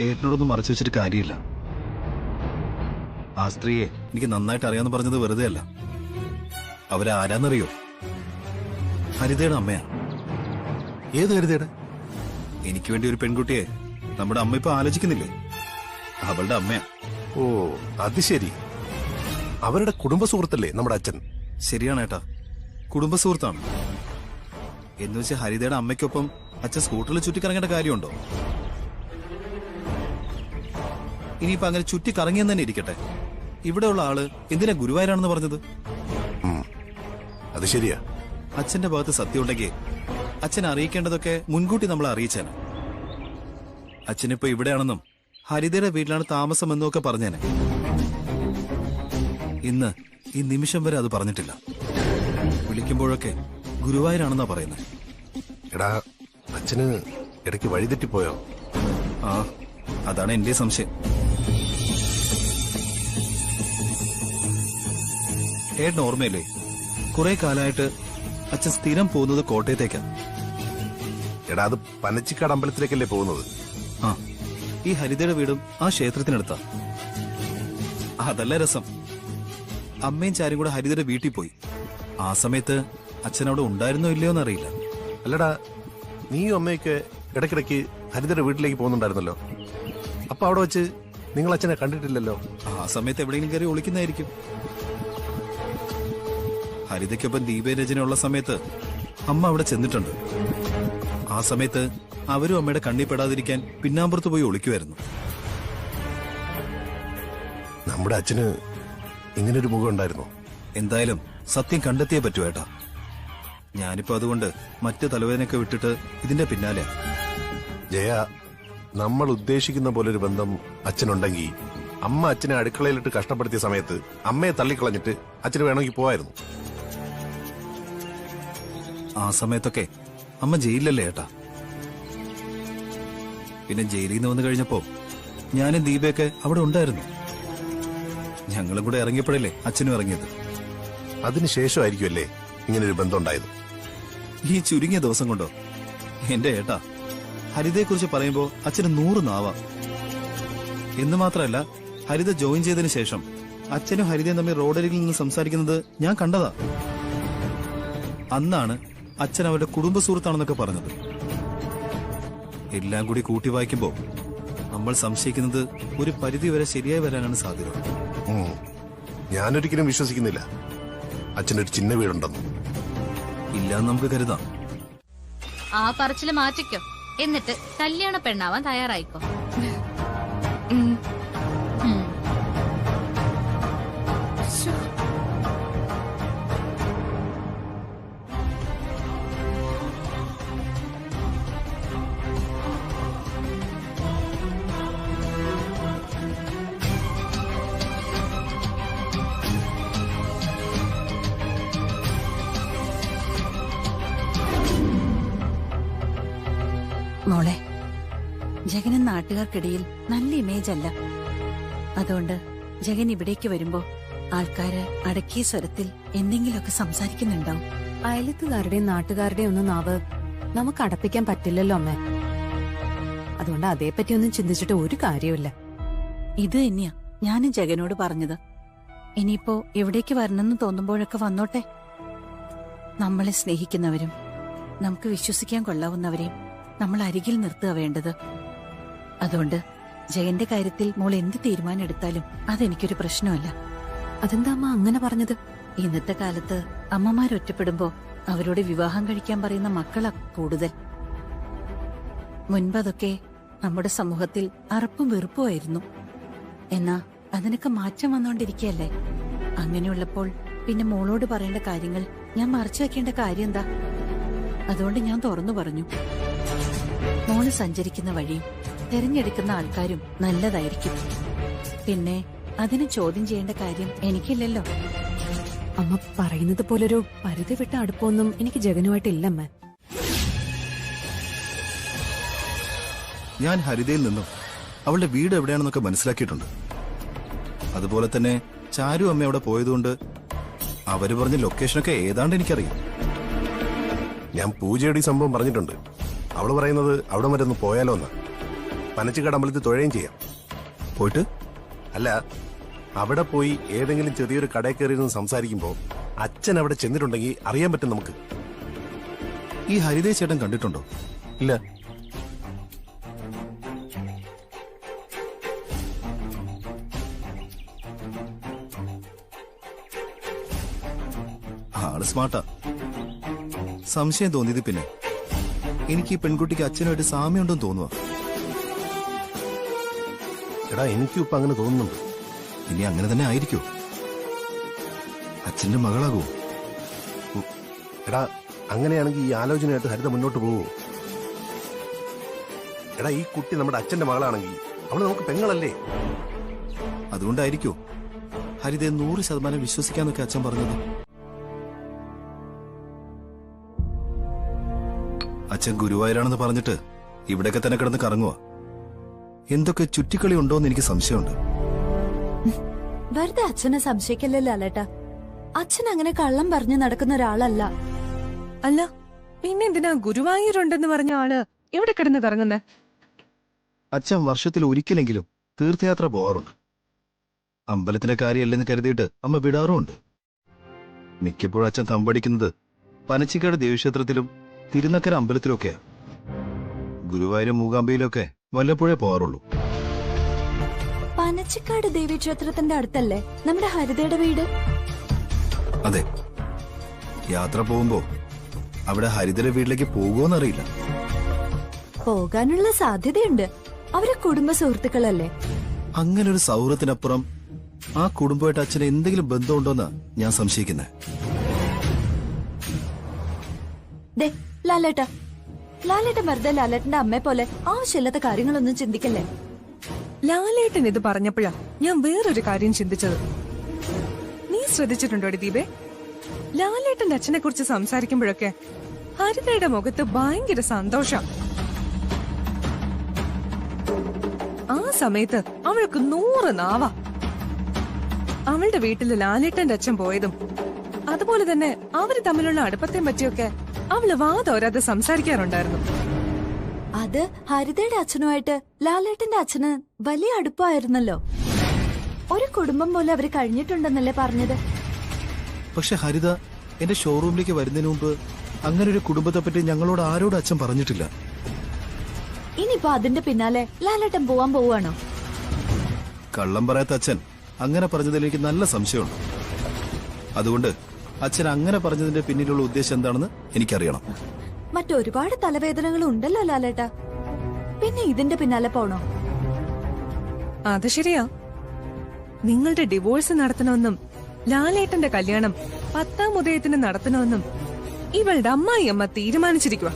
ഏട്ടനോടൊന്നും മറച്ചു വെച്ചിട്ട് കാര്യമില്ല. ആ സ്ത്രീയെ എനിക്ക് നന്നായിട്ട് അറിയാന്ന് പറഞ്ഞത് വെറുതെ അല്ല. അവരാരാന്നറിയോ? ഹരിതയുടെ അമ്മയാ. ഏത് ഹരിതയുടെ? എനിക്ക് വേണ്ടി ഒരു പെൺകുട്ടിയെ നമ്മുടെ അമ്മ ഇപ്പൊ ആലോചിക്കുന്നില്ലേ? അവളുടെ അമ്മയാ. ഓ അത് ശരി. അവരുടെ കുടുംബ സുഹൃത്തല്ലേ നമ്മുടെ അച്ഛൻ? ശരിയാണ് ഏട്ടാ, കുടുംബ സുഹൃത്താണ്. എന്ന് വെച്ച് ഹരിതയുടെ അമ്മയ്ക്കൊപ്പം അച്ഛൻ സ്കൂട്ടറിൽ ചുറ്റിക്കറങ്ങേണ്ട കാര്യമുണ്ടോ? ഇനിയിപ്പോ അങ്ങനെ ചുറ്റിക്കറങ്ങിയെന്ന് തന്നെ ഇരിക്കട്ടെ, ഇവിടെയുള്ള ആള് എന്തിനാ ഗുരുവായൂരാണെന്ന് പറഞ്ഞത്? അത് ശരിയാ. അച്ഛന്റെ ഭാഗത്ത് സത്യം ഉണ്ടെങ്കിൽ അച്ഛനെ അറിയിക്കേണ്ടതൊക്കെ മുൻകൂട്ടി നമ്മളെ അറിയിച്ചേനെ. അച്ഛനിപ്പോ ഇവിടെയാണെന്നും ഹരിതയുടെ വീട്ടിലാണ് താമസമെന്നും ഒക്കെ പറഞ്ഞേനെ. ഇന്ന് ഈ നിമിഷം വരെ അത് പറഞ്ഞിട്ടില്ല. വിളിക്കുമ്പോഴൊക്കെ ഗുരുവായൂരാണെന്നാ പറയുന്നത്. എടാ, അച്ഛന് ഇടയ്ക്ക് വഴിതെറ്റിപ്പോയോ? ആ, അതാണ് എന്റെ സംശയം. ഏട്ടന് ഓർമ്മയില്ലേ, കുറെ കാലമായിട്ട് അച്ഛൻ സ്ഥിരം പോകുന്നത് കോട്ടയത്തേക്കാ. എടാ, അത് പനച്ചിക്കാട് അമ്പലത്തിലേക്കല്ലേ പോകുന്നത്? ആ, ഈ ഹരിതയുടെ വീടും ആ ക്ഷേത്രത്തിനടുത്താ. അതല്ല രസം. അമ്മയും ചാരും കൂടെ ഹരിതയുടെ വീട്ടിൽ പോയി. ആ സമയത്ത് അച്ഛൻ അവിടെ ഉണ്ടായിരുന്നോ ഇല്ലയോ എന്നറിയില്ല. അല്ലടാ, നീയും അമ്മയൊക്കെ ഇടയ്ക്കിടയ്ക്ക് ഹരിതയുടെ വീട്ടിലേക്ക് പോകുന്നുണ്ടായിരുന്നല്ലോ. അപ്പൊ അവിടെ വെച്ച് നിങ്ങൾ അച്ഛനെ കണ്ടിട്ടില്ലല്ലോ. ആ സമയത്ത് എവിടെയെങ്കിലും കയറി ഒളിക്കുന്നതായിരിക്കും. ഹരിതയ്ക്കൊപ്പം ദീപരചനയുള്ള സമയത്ത് അമ്മ അവിടെ ചെന്നിട്ടുണ്ട്. ആ സമയത്ത് അവരും അമ്മയുടെ കണ്ണിൽ പെടാതിരിക്കാൻ പിന്നാമ്പുറത്ത് പോയി ഒളിക്കുമായിരുന്നു. നമ്മുടെ അച്ഛന് ഇങ്ങനൊരു മുഖം ഉണ്ടായിരുന്നു. എന്തായാലും സത്യം കണ്ടെത്തിയേ പറ്റൂ ഏട്ടാ. ഞാനിപ്പോ അതുകൊണ്ട് മറ്റു തലവേദനയൊക്കെ വിട്ടിട്ട് ഇതിന്റെ പിന്നാലെ. ജയ, നമ്മൾ ഉദ്ദേശിക്കുന്ന പോലൊരു ബന്ധം അച്ഛനുണ്ടെങ്കിൽ അമ്മ അച്ഛനെ അടുക്കളയിലിട്ട് കഷ്ടപ്പെടുത്തിയ സമയത്ത് അമ്മയെ തള്ളിക്കളഞ്ഞിട്ട് അച്ഛന് വേണമെങ്കിൽ പോവായിരുന്നു. ആ സമയത്തൊക്കെ അമ്മ ജയിലിലല്ലേ ഏട്ടാ. പിന്നെ ജയിലിൽ നിന്ന് വന്നു കഴിഞ്ഞപ്പോ ഞാനും ദീപയൊക്കെ അവിടെ ഉണ്ടായിരുന്നു. ഞങ്ങളും കൂടെ ഇറങ്ങിയപ്പോഴല്ലേ അച്ഛനും ഇറങ്ങിയത്. അതിനുശേഷമായിരിക്കുമല്ലേ ഇങ്ങനൊരു ബന്ധം ഉണ്ടായത്. ഈ ചുരുങ്ങിയ ദിവസം കൊണ്ടോ? എന്റെ ഏട്ടാ, ഹരിതയെക്കുറിച്ച് പറയുമ്പോ അച്ഛന് 100 നാവാ. എന്ന് മാത്രമല്ല, ഹരിത ജോയിൻ ചെയ്തതിനു ശേഷം അച്ഛനും ഹരിതയും തമ്മിൽ റോഡരികിൽ നിന്ന് സംസാരിക്കുന്നത് ഞാൻ കണ്ടതാ. അന്നാണ് അച്ഛൻ അവരുടെ കുടുംബ സുഹൃത്താണെന്നൊക്കെ പറഞ്ഞത്. എല്ലാം കൂടി കൂട്ടി വായിക്കുമ്പോ നമ്മൾ സംശയിക്കുന്നത് ഒരു പരിധി വരെ ശരിയായി വരാനാണ് സാധ്യത. ഞാനൊരിക്കലും വിശ്വസിക്കുന്നില്ല അച്ഛനൊരു ചിന്ന വീടുണ്ടെന്ന്. ഇല്ലാന്ന് നമുക്ക് കരുതാം. ആ പറച്ചില് മാറ്റിക്കോ, എന്നിട്ട് കല്യാണ പെണ്ണാവാൻ തയ്യാറായിക്കോ. മോളെ, ജഗൻ നാട്ടുകാർക്കിടയിൽ നല്ല ഇമേജ് അല്ല. അതുകൊണ്ട് ജഗൻ ഇവിടേക്ക് വരുമ്പോ ആൾക്കാര് അടക്കിയ സ്വരത്തിൽ എന്തെങ്കിലുമൊക്കെ സംസാരിക്കുന്നുണ്ടാവും. അയലത്തുകാരുടെയും നാട്ടുകാരുടെയും ഒന്നും നാവ് നമുക്ക് അടപ്പിക്കാൻ പറ്റില്ലല്ലോ അമ്മ. അതുകൊണ്ട് അതേപ്പറ്റി ഒന്നും ചിന്തിച്ചിട്ട് ഒരു കാര്യമില്ല. ഇത് തന്നെയാ ഞാനും ജഗനോട് പറഞ്ഞത്. ഇനിയിപ്പോ എവിടേക്ക് വരണമെന്ന് തോന്നുമ്പോഴൊക്കെ വന്നോട്ടെ. നമ്മളെ സ്നേഹിക്കുന്നവരും നമുക്ക് വിശ്വസിക്കാൻ കൊള്ളാവുന്നവരെയും നമ്മൾ അരികിൽ നിർത്തുക വേണ്ടത്. അതുകൊണ്ട് ജയന്റെ കാര്യത്തിൽ മോൾ എന്ത് തീരുമാനം എടുത്താലും അതെനിക്കൊരു പ്രശ്നമല്ല. അതെന്താ അമ്മ അങ്ങനെ പറഞ്ഞത്? ഇന്നത്തെ കാലത്ത് അമ്മമാർ ഒറ്റപ്പെടുമ്പോ അവരോട് വിവാഹം കഴിക്കാൻ പറയുന്ന മക്കളാ കൂടുതൽ. മുൻപതൊക്കെ നമ്മുടെ സമൂഹത്തിൽ അറപ്പും വെറുപ്പുമായിരുന്നു. എന്നാ അതിനൊക്കെ മാറ്റം വന്നോണ്ടിരിക്കയല്ലേ. അങ്ങനെയുള്ളപ്പോൾ പിന്നെ മോളോട് പറയേണ്ട കാര്യങ്ങൾ ഞാൻ മറച്ചു വെക്കേണ്ട കാര്യം എന്താ? അതുകൊണ്ട് ഞാൻ തുറന്നു പറഞ്ഞു. മോള് സഞ്ചരിക്കുന്ന വഴിയും തിരഞ്ഞെടുക്കുന്ന ആൾക്കാരും നല്ലതായിരിക്കും. പിന്നെ അതിന് ചോദ്യം ചെയ്യേണ്ട കാര്യം എനിക്കില്ലല്ലോ. അമ്മ പറയുന്നത് പോലൊരു പരിധി വിട്ട അടുപ്പമൊന്നും എനിക്ക് ജഗനുമായിട്ടില്ലമ്മ. ഞാൻ ഹരിതയിൽ നിന്നും അവളുടെ വീട് എവിടെയാണെന്നൊക്കെ മനസ്സിലാക്കിയിട്ടുണ്ട്. അതുപോലെ തന്നെ ചാരു അമ്മ അവിടെ പോയതുകൊണ്ട് അവര് പറഞ്ഞ ലൊക്കേഷനൊക്കെ ഏതാണ്ട് എനിക്കറിയാം. ഞാൻ പൂജയുടെ ഈ സംഭവം പറഞ്ഞിട്ടുണ്ട്. അവള് പറയുന്നത് അവിടെ വരെ ഒന്ന് പോയാലോ എന്ന്. പനച്ചിക്കാട് അമ്പലത്തിൽ തൊഴുകയും ചെയ്യാം. പോയിട്ട് അല്ല, അവിടെ പോയി ഏതെങ്കിലും ചെറിയൊരു കടയിൽ കയറിയിരുന്ന് സംസാരിക്കുമ്പോ അച്ഛൻ അവിടെ ചെന്നിട്ടുണ്ടെങ്കിൽ അറിയാൻ പറ്റും നമുക്ക്. ഈ ഹരിതേ ചേട്ടൻ കണ്ടിട്ടുണ്ടോ? ഇല്ല. ആള് സ്മാർട്ടാ. സംശയം തോന്നിയത് പിന്നെ എനിക്ക് ഈ പെൺകുട്ടിക്ക് അച്ഛനുമായിട്ട് സാമ്യമുണ്ടെന്ന് തോന്നുക. എടാ എനിക്കും ഇപ്പൊ അങ്ങനെ തോന്നുന്നുണ്ട്. ഇനി അങ്ങനെ തന്നെ ആയിരിക്കോ? അച്ഛന്റെ മകളാകൂ? എടാ അങ്ങനെയാണെങ്കിൽ ഈ ആലോചനയായിട്ട് ഹരിത മുന്നോട്ട് പോവോ? എടാ ഈ കുട്ടി നമ്മുടെ അച്ഛന്റെ മകളാണെങ്കിൽ അവള് നമുക്ക് പെങ്ങളല്ലേ? അതുകൊണ്ടായിരിക്കോ ഹരിതയെ 100% വിശ്വസിക്കാന്നൊക്കെ അച്ഛൻ പറഞ്ഞത്? അച്ഛൻ ഗുരുവായൂരാണെന്ന് പറഞ്ഞിട്ട് ഇവിടെയൊക്കെ തന്നെ കിടന്ന് കറങ്ങുക. എന്തൊക്കെ ചുറ്റിക്കളി ഉണ്ടോന്ന് എനിക്ക് സംശയമുണ്ട്. വെറുതെ അച്ഛനെ സംശയിക്കല്ലേ ലാലേട്ടാ. അച്ഛൻ അങ്ങനെ കള്ളം പറഞ്ഞു നടക്കുന്ന ഒരാളല്ല. അല്ല പിന്നെന്തിനാ ഗുരുവായൂരുണ്ടെന്ന് പറഞ്ഞ ആള് എവിടെ കിടന്ന് കറങ്ങുന്നേ? അച്ഛൻ വർഷത്തിൽ ഒരിക്കലെങ്കിലും തീർത്ഥയാത്ര പോവാറുണ്ട്. അമ്പലത്തിന്റെ കാര്യമല്ലെന്ന് കരുതിയിട്ട് അമ്മ വിടാറുമുണ്ട്. മിക്കപ്പോഴും അച്ഛൻ തമ്പടിക്കുന്നത് പനച്ചിക്കാട് ദേവീക്ഷേത്രത്തിലും തിരുനക്കര അമ്പലത്തിലൊക്കെയാ. ഗുരുവായൂരും മൂകാംബയിലൊക്കെ വല്ലപ്പോഴേ പോവാറുള്ളൂ. പനച്ചിക്കാട് ദേവീക്ഷേത്രത്തിന്റെ അടുത്തല്ലേ നമ്മുടെ ഹരിതയുടെ വീട്? അതെ. യാത്ര പോകുമ്പോ അവിടെ ഹരിതയുടെ വീട്ടിലേക്ക് പോകുമോന്നറിയില്ല. പോകാനുള്ള സാധ്യതയുണ്ട്. അവരെ കുടുംബ സുഹൃത്തുക്കളല്ലേ? അങ്ങനെ ഒരു സൗഹൃദത്തിനപ്പുറം ആ കുടുംബമായിട്ട് അച്ഛന് എന്തെങ്കിലും ബന്ധമുണ്ടോന്നാ ഞാൻ സംശയിക്കുന്നത്. ലാലേട്ട വെറുതെ ലാലേട്ടന്റെ അമ്മയെ പോലെ ആവശ്യമില്ലാത്ത കാര്യങ്ങളൊന്നും ചിന്തിക്കല്ലേ. ലാലേട്ടൻ ഇത് പറഞ്ഞപ്പോഴാ ഞാൻ വേറൊരു കാര്യം ചിന്തിച്ചത്. നീ ശ്രദ്ധിച്ചിട്ടുണ്ടോ ദീപേ? ലാലേട്ടന്റെ അച്ഛനെ കുറിച്ച് സംസാരിക്കുമ്പോഴൊക്കെ ഹരിതയുടെ മുഖത്ത് ഭയങ്കര സന്തോഷം. ആ സമയത്ത് അവൾക്ക് 100 നാവ. അവളുടെ വീട്ടില് ലാലേട്ടന്റെ അച്ഛൻ പോയതും അതുപോലെ തന്നെ അവര് തമ്മിലുള്ള അടുപ്പത്തെ പറ്റിയൊക്കെ അവള് വാതോരാതെ സംസാരിക്കാറുണ്ടായിരുന്നു. അത് ഹരിതയുടെ അച്ഛനുമായിട്ട് ലാലേട്ടന്റെ അച്ഛന് വലിയ അടുപ്പമായിരുന്നല്ലോ. ഒരു കുടുംബം പോലെ അവര് കഴിഞ്ഞിട്ടുണ്ടെന്നല്ലേ പറഞ്ഞത്? പക്ഷെ ഹരിത എന്റെ ഷോറൂമിലേക്ക് വരുന്നതിന് മുമ്പ് അങ്ങനെ ഒരു കുടുംബത്തെ പറ്റി ഞങ്ങളോട് ആരോടും അച്ഛൻ പറഞ്ഞിട്ടില്ല. ഇനിയിപ്പോ അതിന്റെ പിന്നാലെ ലാലേട്ടൻ പോവാൻ പോവാണോ? കള്ളം പറയാത്ത അച്ഛൻ അങ്ങനെ പറഞ്ഞതിൽ എനിക്ക് നല്ല സംശയമുണ്ട്. അതുകൊണ്ട് അച്ഛൻ അങ്ങനെ പറഞ്ഞതിന്റെ പിന്നിലുള്ള ഉദ്ദേശം എന്താണെന്ന് എനിക്കറിയണം. മറ്റൊരുപാട് തലവേദനകൾ ഉണ്ടല്ലോ ലാലേട്ട. പിന്നെ ഇതിന്റെ പിന്നാലെ പോണോ? അത് ശരിയാ. നിങ്ങളുടെ ഡിവോഴ്സ് നടത്തണമെന്നും ലാലേട്ടന്റെ കല്യാണം 10ാം ഉദയത്തിന് നടത്തണമെന്നും ഇവളുടെ അമ്മായിയമ്മ തീരുമാനിച്ചിരിക്കുക.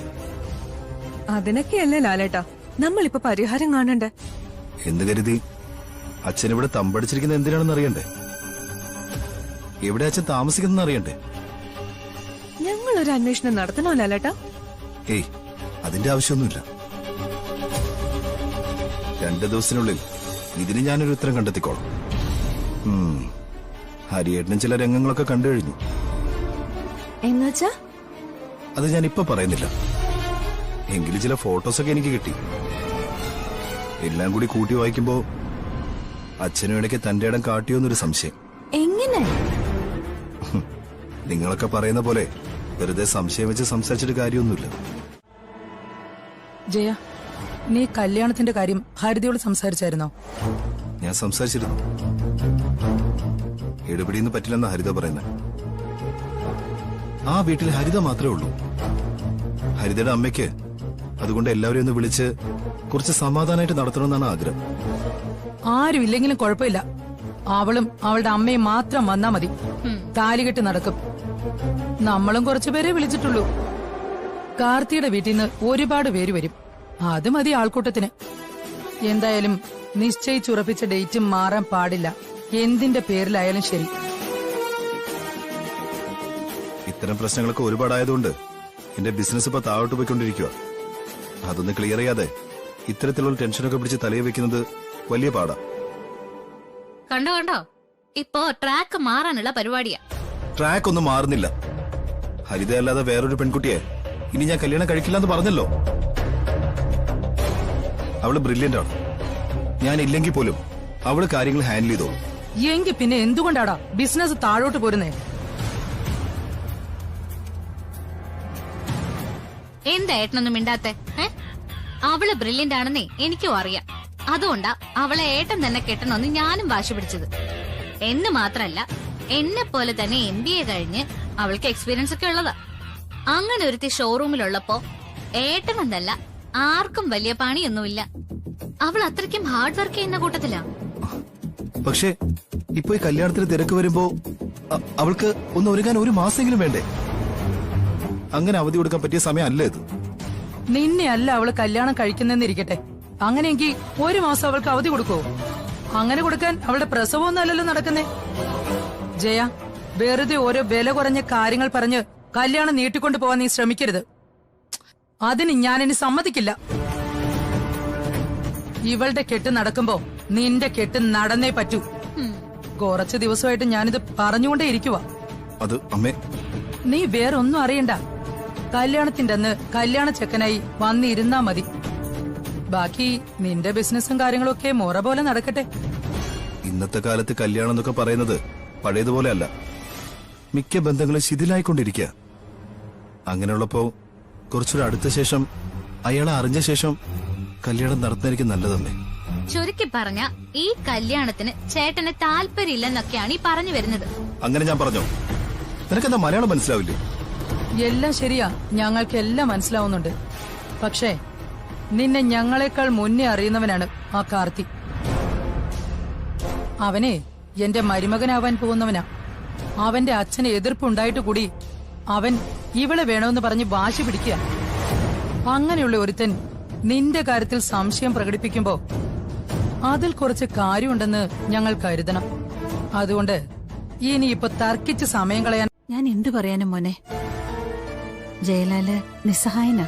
അതിനൊക്കെയല്ലേ ലാലേട്ട നമ്മളിപ്പോ പരിഹാരം കാണണ്ടേ? എന്ന് കരുതി അച്ഛൻ ഇവിടെ തമ്പടിച്ചിരിക്കുന്നത് എന്തിനാണെന്ന് അറിയണ്ടേ? എവിടെ അച്ഛൻ താമസിക്കുന്ന അറിയണ്ടേ? ഞങ്ങളൊരു അന്വേഷണം നടത്തണോ ലാലേട്ട? ഏയ്, അതിന്റെ ആവശ്യമൊന്നുമില്ല. 2 ദിവസത്തിനുള്ളിൽ ഇതിന് ഞാനൊരു ഉത്തരം കണ്ടെത്തിക്കോളാം. ഹരിയേട്ടനും ചില രംഗങ്ങളൊക്കെ കണ്ടു കഴിഞ്ഞു. എന്നുവെച്ചാ? അത് ഞാൻ ഇപ്പൊ പറയുന്നില്ല. എങ്കിലും ചില ഫോട്ടോസൊക്കെ എനിക്ക് കിട്ടി. എല്ലാം കൂടി കൂട്ടി വായിക്കുമ്പോ അച്ഛനും ഇടയ്ക്ക് തന്റെ ഇടം കാട്ടിയോന്നൊരു സംശയം. എങ്ങനെ? നിങ്ങളൊക്കെ പറയുന്ന പോലെ വെറുതെ സംശയം വെച്ച് സംസാരിച്ചിട്ട് കാര്യമൊന്നുമില്ല. ജയ, നീ കല്യാണത്തിന്റെ കാര്യം ഹരിതയോട് സംസാരിച്ചായിരുന്നോ? ഞാൻ സംസാരിച്ചിരുന്നു. എടുപിടിയൊന്നും പറ്റില്ലെന്ന ഹരിത പറയുന്നത്. ആ വീട്ടിൽ ഹരിത മാത്രമേ ഉള്ളൂ. ഹരിതയുടെ അമ്മയ്ക്ക് അതുകൊണ്ട് എല്ലാവരെയും ഒന്ന് വിളിച്ച് കുറച്ച് സമാധാനമായിട്ട് നടത്തണമെന്നാണ് ആഗ്രഹം. ആരും ഇല്ലെങ്കിലും കുഴപ്പമില്ല. അവളും അവളുടെ അമ്മയും മാത്രം വന്നാ മതി. താലികെട്ട് നടക്കും. നമ്മളും കുറച്ചുപേരെ വിളിച്ചിട്ടുള്ളൂ. കാർത്തിയുടെ വീട്ടിൽ നിന്ന് ഒരുപാട് പേര് വരും. അത് മതി ആൾക്കൂട്ടത്തിന്. എന്തായാലും നിശ്ചയിച്ചുറപ്പിച്ച ഡേറ്റും മാറാൻ പാടില്ല. എന്തിന്റെ പേരിലായാലും ശരി. ഇത്തരം പ്രശ്നങ്ങളൊക്കെ ഒരുപാടായതുകൊണ്ട് എന്റെ ബിസിനസ് ഇപ്പൊ താഴോട്ട് പോയിക്കൊണ്ടിരിക്കുക. അതൊന്ന് ക്ലിയർ ചെയ്യാതെ ഇത്തരത്തിലുള്ള ടെൻഷനൊക്കെ പിടിച്ച് തലയിൽ വെക്കുന്നത് വലിയ പാടാ. കണ്ടോ ഇപ്പോ ട്രാക്ക് മാറാനുള്ള പരിപാടിയാ. ട്രാക്ക് ഒന്നും മാറുന്നില്ല. ഹരിത അല്ലാതെ വേറൊരു പെൺകുട്ടിയെ ഇനി ഞാൻ കല്യാണം കഴിക്കില്ലെന്ന് പറഞ്ഞല്ലോ. അവള് ബ്രില്യന്റ് ആണ്. ഞാൻ ഇല്ലെങ്കിൽ പോലും അവള് കാര്യങ്ങൾ ഹാൻഡിൽ ചെയ്തോളൂ. എങ്കിൽ പിന്നെ എന്തുകൊണ്ടാടാ ബിസിനസ് താഴോട്ട് പോരുന്നേ? എന്താ ഏട്ടനൊന്നും മിണ്ടാത്തെ? അവള് ബ്രില്യന്റ് ആണെന്നേ എനിക്കും അറിയാം. അതുകൊണ്ടാ അവളെ ഏട്ടൻ തന്നെ കെട്ടണമെന്ന് ഞാനും വാശി പിടിച്ചത്. എന്ന് മാത്രല്ല, എന്നെ പോലെ തന്നെ MBA കഴിഞ്ഞ് അവൾക്ക് എക്സ്പീരിയൻസ് ഒക്കെ ഉള്ളതാ. അങ്ങനെ ഒരുത്തി ഷോറൂമിലുള്ളപ്പോ ഏട്ടനെന്നല്ല ആർക്കും വലിയ പണിയൊന്നുമില്ല. അവൾ അത്രയ്ക്കും ഹാർഡ് വർക്ക് ചെയ്യുന്ന കൂട്ടത്തിലാ. പക്ഷേ ഇപ്പൊ ഈ കല്യാണത്തിന് തിരക്ക് വരുമ്പോ അവൾക്ക് ഒന്ന് ഒരുങ്ങാൻ 1 മാസമെങ്കിലും വേണ്ടേ? അങ്ങനെ അവധി കൊടുക്കാൻ പറ്റിയ സമയം അല്ല ഇത്. നിന്നെ അല്ല അവള് കല്യാണം കഴിക്കുന്നെന്നിരിക്കട്ടെ, അങ്ങനെയെങ്കിൽ 1 മാസം അവൾക്ക് അവധി കൊടുക്കോ? അങ്ങനെ കൊടുക്കാൻ അവളുടെ പ്രസവമൊന്നും അല്ലല്ലോ നടക്കുന്നേ. ജയ, വെറുതെ ഓരോ വില കുറഞ്ഞ കാര്യങ്ങൾ പറഞ്ഞ് കല്യാണം നീട്ടിക്കൊണ്ടു പോവാൻ നീ ശ്രമിക്കരുത്. അതിന് ഞാനിനി സമ്മതിക്കില്ല. ഇവളുടെ കെട്ട് നടക്കുമ്പോ നിന്റെ കെട്ട് നടന്നേ പറ്റൂ. കുറച്ചു ദിവസമായിട്ട് ഞാനിത് പറഞ്ഞുകൊണ്ടേ ഇരിക്കുവാ. അത് അമ്മേ, നീ വേറൊന്നും അറിയണ്ട. കല്യാണത്തിന്റെ അന്ന് കല്യാണ ചെക്കനായി വന്നിരുന്നാ മതി. ബാക്കി നിന്റെ ബിസിനസ്സും കാര്യങ്ങളും ഒക്കെ മുറ പോലെ നടക്കട്ടെ. ഇന്നത്തെ കാലത്ത് കല്യാണം എന്നൊക്കെ പറയുന്നത് പഴയതുപോലെ അല്ല. മിക്ക ബന്ധങ്ങളും ശിഥിലായിക്കൊണ്ടിരിക്കുക. അങ്ങനെയുള്ളപ്പോ കുറച്ചുകൂടെ അടുത്ത ശേഷം, അയാളെ അറിഞ്ഞ ശേഷം കല്യാണം നടത്തായിരിക്കും നല്ലതമ്മേ. ചുരുക്കി പറഞ്ഞ ഈ കല്യാണത്തിന് ചേട്ടന് താല്പര്യമില്ലെന്നൊക്കെയാണ് ഈ പറഞ്ഞു വരുന്നത്. അങ്ങനെ ഞാൻ പറഞ്ഞോ? നിനക്കെന്താ മലയാളം മനസ്സിലാവില്ലേ? എല്ലാം ശരിയാ, ഞങ്ങൾക്ക് എല്ലാം മനസ്സിലാവുന്നുണ്ട്. പക്ഷേ നിന്നെ ഞങ്ങളെക്കാൾ മുന്നേ അറിയുന്നവനാണ് ആ കാർത്തി. അവനെ എന്റെ മരുമകനാവാൻ പോകുന്നവനാ. അവന്റെ അച്ഛന് എതിർപ്പുണ്ടായിട്ട് കൂടി അവൻ ഇവളെ വേണമെന്ന് പറഞ്ഞ് വാശി പിടിക്കുക. അങ്ങനെയുള്ള ഒരുത്തൻ നിന്റെ കാര്യത്തിൽ സംശയം പ്രകടിപ്പിക്കുമ്പോ അതിൽ കുറച്ച് കാര്യമുണ്ടെന്ന് ഞങ്ങൾ കരുതണം. അതുകൊണ്ട് ഇനിയിപ്പോ തർക്കിച്ച് സമയം കളയാൻ ഞാൻ എന്തു പറയാനും മോനെ, ജയലാല് നിസ്സഹായനാ.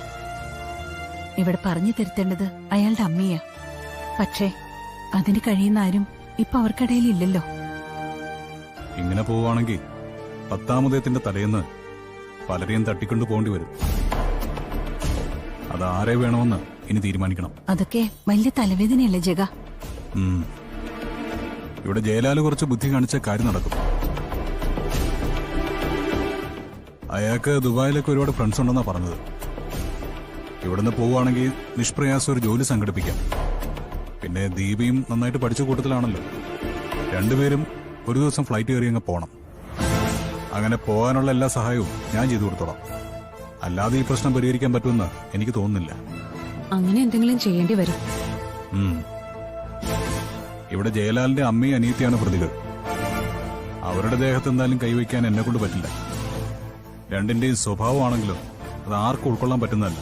ഇവിടെ പറഞ്ഞു തിരുത്തേണ്ടത് അയാളുടെ അമ്മയാ. പക്ഷേ അതിന് കഴിയുന്ന ആരും ഇപ്പൊ അവർക്കിടയിൽ ഇല്ലല്ലോ. ഇങ്ങനെ പോവുകയാണെങ്കിൽ 10ാമതേത്തിന്റെ തലേന്ന് പലരെയും തട്ടിക്കൊണ്ടു പോകേണ്ടി വരും. അത് ആരെ വേണമെന്ന് ഇനി തീരുമാനിക്കണം. അതൊക്കെ വലിയ തലവേദനയല്ലേ ജഗ? ഇവിടെ ജയലാല് കുറച്ച് ബുദ്ധി കാണിച്ച കാര്യം നടക്കും. അയാൾക്ക് ദുബായിലൊക്കെ ഒരുപാട് ഫ്രണ്ട്സ് ഉണ്ടെന്നാ പറഞ്ഞത്. ഇവിടുന്ന് പോവുകയാണെങ്കിൽ നിഷ്പ്രയാസം ഒരു ജോലി സംഘടിപ്പിക്കാം. പിന്നെ ദീപയും നന്നായിട്ട് പഠിച്ച കൂട്ടത്തിലാണല്ലോ. രണ്ടുപേരും ഒരു ദിവസം ഫ്ലൈറ്റ് കയറി അങ്ങ് പോണം. അങ്ങനെ പോകാനുള്ള എല്ലാ സഹായവും ഞാൻ ചെയ്തു കൊടുത്തോളാം. അല്ലാതെ ഈ പ്രശ്നം പരിഹരിക്കാൻ പറ്റുമെന്ന് എനിക്ക് തോന്നുന്നില്ല. അങ്ങനെ എന്തെങ്കിലും ചെയ്യേണ്ടി വരും. ഇവിടെ ജയലാലിന്റെ അമ്മയും അനിയത്തിയാണ് പ്രതികൾ. അവരുടെ ദേഹത്ത് എന്തായാലും കൈവയ്ക്കാൻ എന്നെ കൊണ്ട് പറ്റില്ല. രണ്ടിന്റെയും സ്വഭാവമാണെങ്കിലും അത് ആർക്കും ഉൾക്കൊള്ളാൻ പറ്റുന്നതല്ല.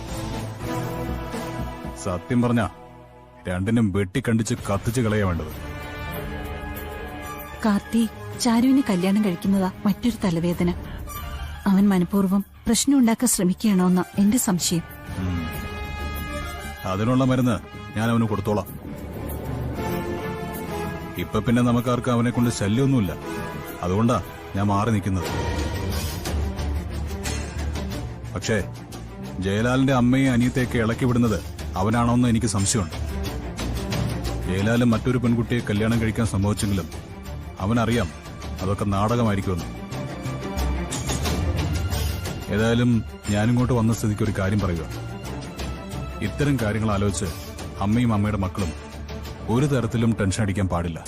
സത്യം പറഞ്ഞ രണ്ടിനും വെട്ടിക്കണ്ടിച്ച് കത്തിച്ച് കളയാ വേണ്ടത്. കാർത്തി ചാരുവിനെ കല്യാണം കഴിക്കുന്നതാ മറ്റൊരു തലവേദന. അവൻ മനഃപൂർവ്വം പ്രശ്നം ഉണ്ടാക്കാൻ ശ്രമിക്കുകയാണോന്ന എന്റെ സംശയം. അതിനുള്ള മരുന്ന് ഞാൻ അവന് കൊടുത്തോളാം. ഇപ്പൊ പിന്നെ നമുക്കാർക്ക് അവനെ കൊണ്ട് ശല്യമൊന്നുമില്ല. അതുകൊണ്ടാ ഞാൻ മാറി നിൽക്കുന്നത്. പക്ഷേ ജയലാലിന്റെ അമ്മയും അനിയത്തെയൊക്കെ ഇളക്കി വിടുന്നത് അവനാണോന്ന് എനിക്ക് സംശയമുണ്ട്. ജയലാല് മറ്റൊരു പെൺകുട്ടിയെ കല്യാണം കഴിക്കാൻ സംഭവിച്ചെങ്കിലും അവനറിയാം അതൊക്കെ നാടകമായിരിക്കുമെന്ന്. ഏതായാലും ഞാനിങ്ങോട്ട് വന്ന സ്ഥിതിക്ക് ഒരു കാര്യം പറയുക. ഇത്തരം കാര്യങ്ങൾ ആലോചിച്ച് അമ്മയും അമ്മയുടെ മക്കളും ഒരു തരത്തിലും ടെൻഷൻ അടിക്കാൻ പാടില്ല.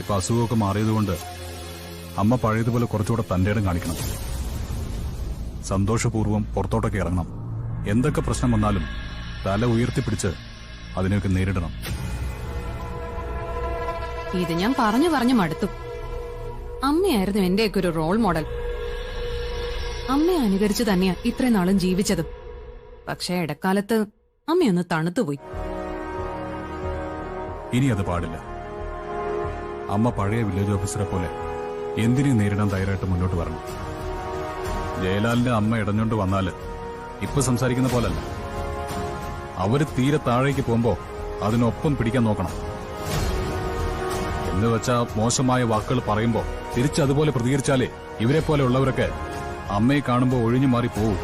ഇപ്പൊ അസുഖമൊക്കെ മാറിയതുകൊണ്ട് അമ്മ പഴയതുപോലെ കുറച്ചുകൂടെ തന്റെ ഇടം കാണിക്കണം. സന്തോഷപൂർവ്വം പുറത്തോട്ടൊക്കെ ഇറങ്ങണം. എന്തൊക്കെ പ്രശ്നം വന്നാലും തല ഉയർത്തിപ്പിടിച്ച് അതിനെയൊക്കെ നേരിടണം. ഇത് ഞാൻ പറഞ്ഞു പറഞ്ഞു മടുത്തു. അമ്മയായിരുന്നു എന്റെയൊക്കെ ഒരു റോൾ മോഡൽ. അമ്മയെ അനുകരിച്ചു തന്നെയാ ഇത്രയും നാളും ജീവിച്ചതും. പക്ഷേ ഇടക്കാലത്ത് അമ്മയൊന്ന് തണുത്തുപോയി. ഇനി അത് പാടില്ല. അമ്മ പഴയ വില്ലേജ് ഓഫീസറെ പോലെ എന്തിനേയും നേരിടാൻ തയ്യാറായിട്ട് മുന്നോട്ട് വരണം. ജയലാലിന്റെ അമ്മ ഇടഞ്ഞോണ്ട് വന്നാല് ഇപ്പൊ സംസാരിക്കുന്ന പോലല്ല. അവര് തീരെ താഴേക്ക് പോകുമ്പോ അതിനൊപ്പം പിടിക്കാൻ നോക്കണം. എന്ന് വെച്ചാ മോശമായ വാക്കുകൾ പറയുമ്പോ തിരിച്ചതുപോലെ പ്രതികരിച്ചാലേ ഇവരെ പോലെ ഉള്ളവരൊക്കെ അമ്മയെ കാണുമ്പോ ഒഴിഞ്ഞു മാറി പോവും.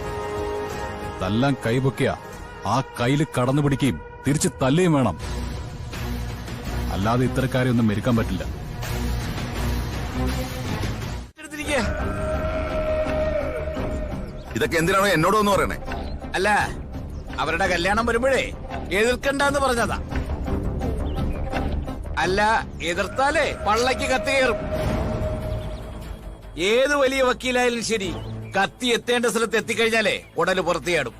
തല്ലാൻ കൈപൊക്കിയ ആ കയ്യില് കടന്നു പിടിക്കുകയും തിരിച്ച് തല്ലുകയും വേണം. അല്ലാതെ ഇത്തരക്കാരെ ഒന്നും മെരുക്കാൻ പറ്റില്ല. ഇതൊക്കെ എന്തിനാണോ എന്നോട് ഒന്ന് പറയണേ? അല്ല, അവരുടെ കല്യാണം വരുമ്പോഴേ എതിർക്കണ്ടെന്ന് പറഞ്ഞതാ. അല്ല, എതിർത്താലേ പള്ളക്ക് കത്തി കയറും. ഏത് വലിയ വക്കീലായാലും ശരി, കത്തി എത്തേണ്ട സ്ഥലത്ത് എത്തിക്കഴിഞ്ഞാലേ ഉടല് പുറത്തിയാടും.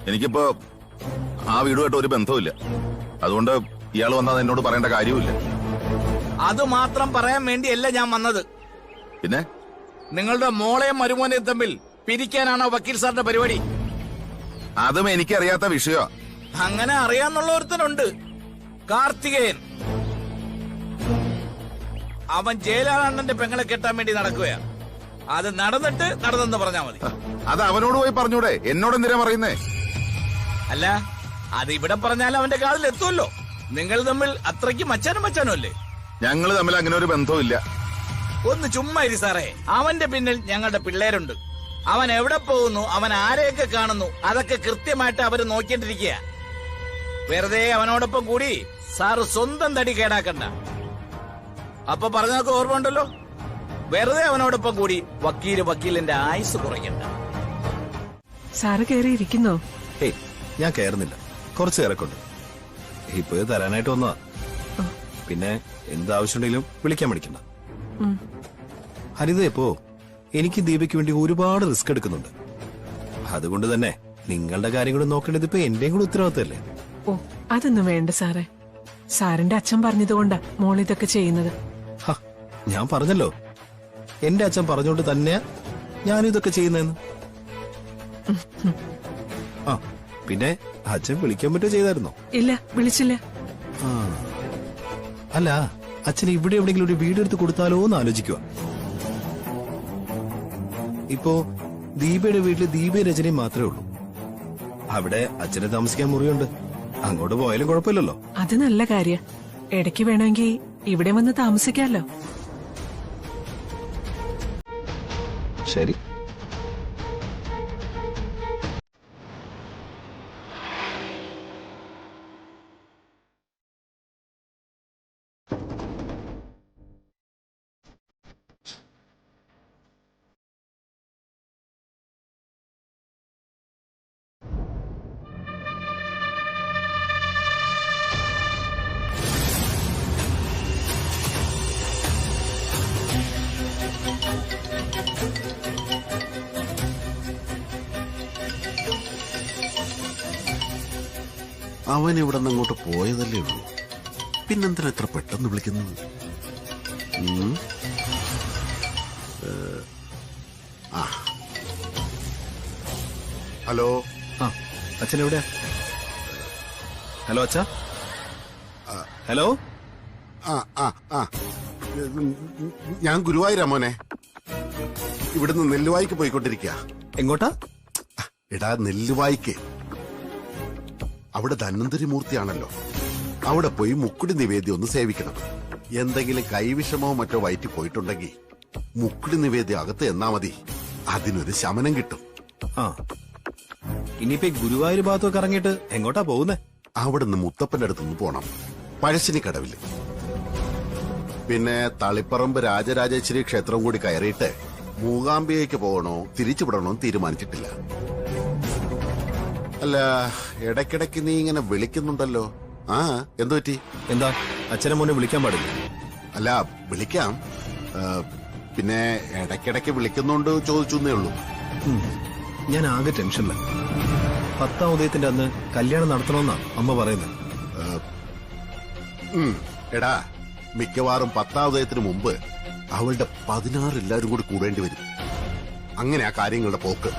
എനിക്കിപ്പോ ആ വീടുമായിട്ട് ഒരു ബന്ധവുമില്ല. അതുകൊണ്ട് ഇയാൾ വന്നാൽ എന്നോട് പറയേണ്ട കാര്യവുമില്ല. അത് മാത്രം പറയാൻ വേണ്ടിയല്ല ഞാൻ വന്നത്. പിന്നെ നിങ്ങളുടെ മോളെയും മരുമോനെയും തമ്മിൽ പിരിക്കാനാണോ വക്കീൽ സാറിന്റെ പരിപാടി? അതും എനിക്കറിയാത്ത വിഷയമാ. അങ്ങനെ അറിയാന്നുള്ള ഒരുത്തനുണ്ട്, കാർത്തികേയൻ. അവൻ ജയലാനന്ദന്റെ പെങ്ങളെ കെട്ടാൻ വേണ്ടി നടക്കുകയാ. അത് നടന്നെന്ന് പറഞ്ഞാ മതി. അത് അവനോട് പോയി പറഞ്ഞൂടെ? എന്നോട് എന്തിനാ പറയുന്നേ? അല്ല, അത് ഇവിടെ പറഞ്ഞാൽ അവന്റെ കാതിൽ എത്തുമല്ലോ. നിങ്ങൾ തമ്മിൽ അത്രയ്ക്ക് മച്ചാനും അല്ലേ? ഞങ്ങൾ തമ്മിൽ അങ്ങനെ ഒരു ബന്ധവുമില്ല. ഒന്ന് ചുമ്മാ ഇരി സാറേ. അവന്റെ പിന്നിൽ ഞങ്ങളുടെ പിള്ളേരുണ്ട്. അവൻ എവിടെ പോകുന്നു, അവൻ ആരെയൊക്കെ കാണുന്നു, അതൊക്കെ കൃത്യമായിട്ട് അവര് നോക്കിയിട്ടിരിക്കുക. വെറുതെ അവനോടൊപ്പം കൂടി സാറ് സ്വന്തം തടി കേടാക്കണ്ട. അപ്പൊ പറഞ്ഞതൊക്കെ ഓർമ്മ ഉണ്ടല്ലോ. വെറുതെ അവനോടൊപ്പം കൂടി വക്കീലിന്റെ ആയുസ് കുറയ്ക്കണ്ട. സാറ് കയറിയിരിക്കുന്നോ? ഏയ്, ഞാൻ കയറുന്നില്ല. കുറച്ച് തിരക്കുണ്ട്. ഇപ്പൊ ഇത് തരാനായിട്ട് വന്നതാ. പിന്നെ എന്താവശ്യമുണ്ടെങ്കിലും വിളിക്കാൻ മടിക്കണ്ട. ഹരിത ഇപ്പോ എനിക്ക് ദീപയ്ക്ക് വേണ്ടി ഒരുപാട് റിസ്ക് എടുക്കുന്നുണ്ട്. അതുകൊണ്ട് തന്നെ നിങ്ങളുടെ കാര്യം കൂടെ നോക്കേണ്ടത് ഇപ്പൊ എന്റെയും കൂടെ ഉത്തരവാദിത്തമല്ലേ? ഓ, അതൊന്നും വേണ്ട സാറേ. സാറിന്റെ അച്ഛൻ പറഞ്ഞതുകൊണ്ടാ മോൾ ഇതൊക്കെ ചെയ്യുന്നത്. ഞാൻ പറഞ്ഞല്ലോ, എന്റെ അച്ഛൻ പറഞ്ഞുകൊണ്ട് തന്നെയാ ഞാനിതൊക്കെ ചെയ്യുന്നതെന്ന്. ആ, പിന്നെ അച്ഛൻ വിളിക്കാൻ പറ്റുമോ ചെയ്തായിരുന്നോ? ഇല്ല, വിളിച്ചില്ല. അല്ല, അച്ഛൻ ഇവിടെ എവിടെയെങ്കിലും ഒരു വീടെടുത്ത് കൊടുത്താലോ എന്ന് ആലോചിക്കുക. ഇപ്പോ ദീപയുടെ വീട്ടില് ദീപയും രചനയും മാത്രമേ ഉള്ളൂ. അവിടെ അച്ഛന് താമസിക്കാൻ മുറിയുണ്ട്. അങ്ങോട്ട് പോയാലും കുഴപ്പമില്ലല്ലോ. അത് നല്ല കാര്യം. ഇടയ്ക്ക് വേണമെങ്കിൽ ഇവിടെ വന്ന് താമസിക്കാമല്ലോ. ശരി. അവൻ ഇവിടെ നിന്ന് അങ്ങോട്ട് പോയതല്ലേ ഉള്ളൂ. പിന്നെന്തിനാ എത്ര പെട്ടെന്ന് വിളിക്കുന്നത്? ഹലോ. അച്ഛൻ എവിടെയാ? ഹലോ അച്ഛാ. ഹലോ. ഞാൻ ഗുരുവായൂരാ മോനെ. ഇവിടുന്ന് നെല്ലുവായിക്ക് പോയിക്കൊണ്ടിരിക്കുക. എങ്ങോട്ടാ? എടാ, നെല്ലുവായിക്ക്. അവിടെ ധന്വന്തരി മൂർത്തിയാണല്ലോ. അവിടെ പോയി മുക്കുടി നിവേദ്യം ഒന്ന് സേവിക്കണം. എന്തെങ്കിലും കൈവിഷമോ മറ്റോ വയറ്റി പോയിട്ടുണ്ടെങ്കിൽ മുക്കുടി നിവേദ്യം അകത്ത് എന്നാ മതി. അതിനൊരു ശമനം കിട്ടും. ഇനിയിപ്പോ ഗുരുവായൂർ ഭാഗത്തൊക്കെ ഇറങ്ങിയിട്ട് എങ്ങോട്ടാ പോകുന്നേ? അവിടുന്ന് മുത്തപ്പന്റെ അടുത്തുനിന്ന് പോണം, പഴശ്ശിനിക്കടവില്. പിന്നെ തളിപ്പറമ്പ് രാജരാജേശ്വരി ക്ഷേത്രം കൂടി കയറിയിട്ട് മൂകാംബികയ്ക്ക് പോകണോ തിരിച്ചു വിടണോ തീരുമാനിച്ചിട്ടില്ല. അല്ല, ഇടയ്ക്കിടയ്ക്ക് നീ ഇങ്ങനെ വിളിക്കുന്നുണ്ടല്ലോ. എന്തു പറ്റി? എന്താ, അച്ഛനെ മോനെ വിളിക്കാൻ പാടില്ല? അല്ല, വിളിക്കാം. പിന്നെ ഇടയ്ക്കിടയ്ക്ക് വിളിക്കുന്നോണ്ട് ചോദിച്ചേ ഉള്ളൂ. ഞാൻ ആകെ ടെൻഷനില്ല. 10ാം ഉദയത്തിന്റെ അന്ന് കല്യാണം നടത്തണമെന്നാ അമ്മ പറയുന്നത്. എടാ, മിക്കവാറും 10ാം ഉദയത്തിന് മുമ്പ് അവളുടെ 16 എല്ലാവരും കൂടി കൂടേണ്ടി വരും. അങ്ങനെയാ കാര്യങ്ങളുടെ പോക്ക്.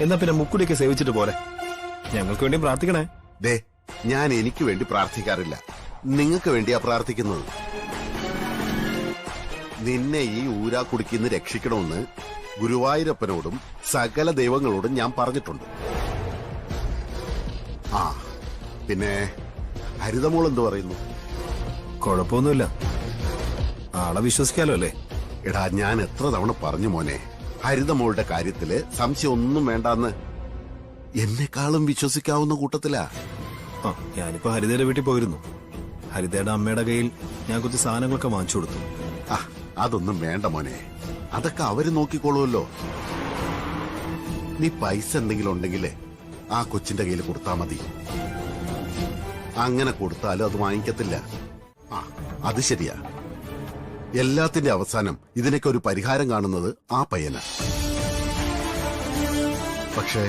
എന്നാ പിന്നെ മുക്കുടിയൊക്കെ സേവിച്ചിട്ട് പോരെ. ഞങ്ങൾക്ക് വേണ്ടി പ്രാർത്ഥിക്കണേ. ദേ, ഞാൻ എനിക്ക് വേണ്ടി പ്രാർത്ഥിക്കാറില്ല, നിങ്ങൾക്ക് വേണ്ടിയാ പ്രാർത്ഥിക്കുന്നത്. നിന്നെ ഈ ഊരാക്കുടുക്കിന്ന് രക്ഷിക്കണമെന്ന് ഗുരുവായൂരപ്പനോടും സകല ദൈവങ്ങളോടും ഞാൻ പറഞ്ഞിട്ടുണ്ട്. പിന്നെ ഹരിതമോൾ എന്ത് പറയുന്നു? കുഴപ്പമൊന്നുമില്ല, ആളെ വിശ്വസിക്കാലോ അല്ലേ? എടാ, ഞാൻ എത്ര തവണ പറഞ്ഞു മോനെ, ഹരിതമോളുടെ കാര്യത്തില് സംശയം ഒന്നും വേണ്ടാന്ന്. എന്നെക്കാളും വിശ്വസിക്കാവുന്ന കൂട്ടത്തിലാ. ഞാനിപ്പോ ഹരിതയുടെ വീട്ടിൽ പോയിരുന്നു. ഹരിതയുടെ അമ്മയുടെ കയ്യിൽ ഞാൻ കുറച്ച് സാധനങ്ങളൊക്കെ വാങ്ങിച്ചു കൊടുത്തു. അതൊന്നും വേണ്ട മോനെ. അതൊക്കെ അവര് നോക്കിക്കോളുമല്ലോ. നീ പൈസ എന്തെങ്കിലും ഉണ്ടെങ്കിലേ ആ കൊച്ചിന്റെ കയ്യിൽ കൊടുത്താ മതി. അങ്ങനെ കൊടുത്താലും അത് വാങ്ങിക്കത്തില്ല. ആ, അത് ശരിയാ. എല്ലാത്തിന്റെ അവസാനം ഇതിനൊക്കെ ഒരു പരിഹാരം കാണുന്നത് ആ പയ്യന. പക്ഷേ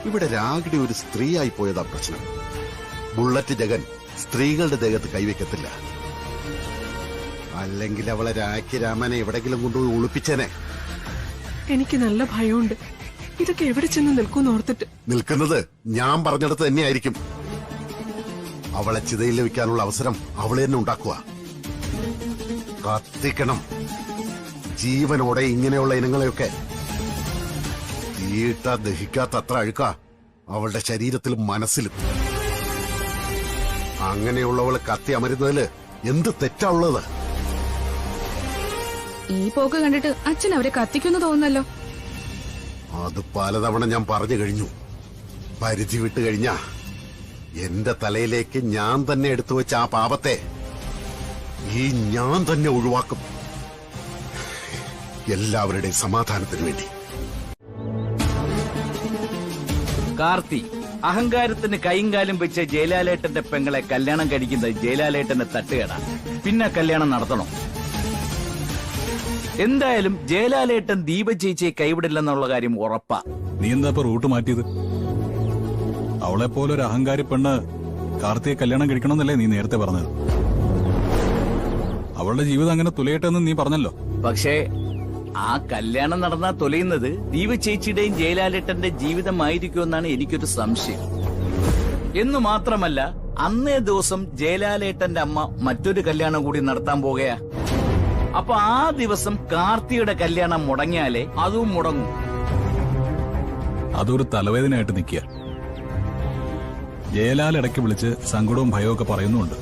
ഇവിടെ രാഗിണി ഒരു സ്ത്രീയായി പോയതാ പ്രശ്നം. ബുള്ളറ്റ് ജഗൻ സ്ത്രീകളുടെ ദേഹത്ത് കൈവയ്ക്കത്തില്ല. അല്ലെങ്കിൽ അവളെ രാഖി രാമനെ എവിടെങ്കിലും കൊണ്ടുപോയി ഒളിപ്പിച്ചേനെ. എനിക്ക് നല്ല ഭയമുണ്ട്. ഇതൊക്കെ എവിടെ ചെന്ന് നിൽക്കൂന്ന് ഓർത്തിട്ട്. നിൽക്കുന്നത് ഞാൻ പറഞ്ഞിടത്ത് തന്നെയായിരിക്കും. അവളെ ചിതയിൽ വെക്കാനുള്ള അവസരം അവളെ തന്നെ ഉണ്ടാക്കുക. കത്തിക്കണം ജീവനോടെ ഇങ്ങനെയുള്ള ഇനങ്ങളെയൊക്കെ. തീയിട്ട ദഹിക്കാത്ത അത്ര അഴുക്ക അവളുടെ ശരീരത്തിലും മനസ്സിലും. അങ്ങനെയുള്ളവള് കത്തി അമരുന്നതില് എന്ത് തെറ്റാ ഉള്ളത്? ഈ പോക്ക് കണ്ടിട്ട് അച്ഛൻ അവരെ കത്തിക്കുന്നു തോന്നുന്നല്ലോ. അത് പലതവണ ഞാൻ പറഞ്ഞു കഴിഞ്ഞു. പരിധി വിട്ട് കഴിഞ്ഞാ എന്റെ തലയിലേക്ക് ഞാൻ തന്നെ എടുത്തു വെച്ച ആ പാപത്തെ ഈ ഞാൻ തന്നെ ഒഴിവാക്കും. എല്ലാവരുടെയും സമാധാനത്തിന് വേണ്ടി. കാർത്തി അഹങ്കാരത്തിന് കൈയും കാലും വെച്ച് ജയലാലേട്ടന്റെ പെങ്ങളെ കല്യാണം കഴിക്കുന്നത് ജയലാലേട്ടന്റെ തട്ടുകേടാ. പിന്നെ കല്യാണം നടത്തണം. എന്തായാലും ജയലാലേട്ടൻ ദീപ ചേച്ചിയെ കൈവിടില്ലെന്നുള്ള കാര്യം ഉറപ്പാ. നീ എന്താ ഇപ്പൊ റൂട്ട് മാറ്റിയത്? അവളെ പോലെ ഒരു അഹങ്കാരി പെണ്ണ് കാർത്തിയെ കല്യാണം കഴിക്കണമെന്നല്ലേ നീ നേരത്തെ പറഞ്ഞത്? അവളുടെ ജീവിതം അങ്ങനെ തുലയട്ടെ എന്ന് നീ പറഞ്ഞല്ലോ. പക്ഷേ ആ കല്യാണം നടന്നാ തൊലയുന്നത് ദീപ ചേച്ചിയുടെയും ജയലാലേട്ടന്റെ ജീവിതമായിരിക്കുമെന്നാണ് എനിക്കൊരു സംശയം. എന്നു മാത്രമല്ല, അന്നേ ദിവസം ജയലാലേട്ടന്റെ അമ്മ മറ്റൊരു കല്യാണം കൂടി നടത്താൻ പോകുകയാ. അപ്പൊ ആ ദിവസം കാർത്തിയുടെ കല്യാണം മുടങ്ങിയാലേ അതും മുടങ്ങും. അതൊരു തലവേദനയായിട്ട് നിൽക്കുക. ജയലാൽ ഇടയ്ക്ക് വിളിച്ച് സങ്കടവും ഭയവും ഒക്കെ പറയുന്നുണ്ട്.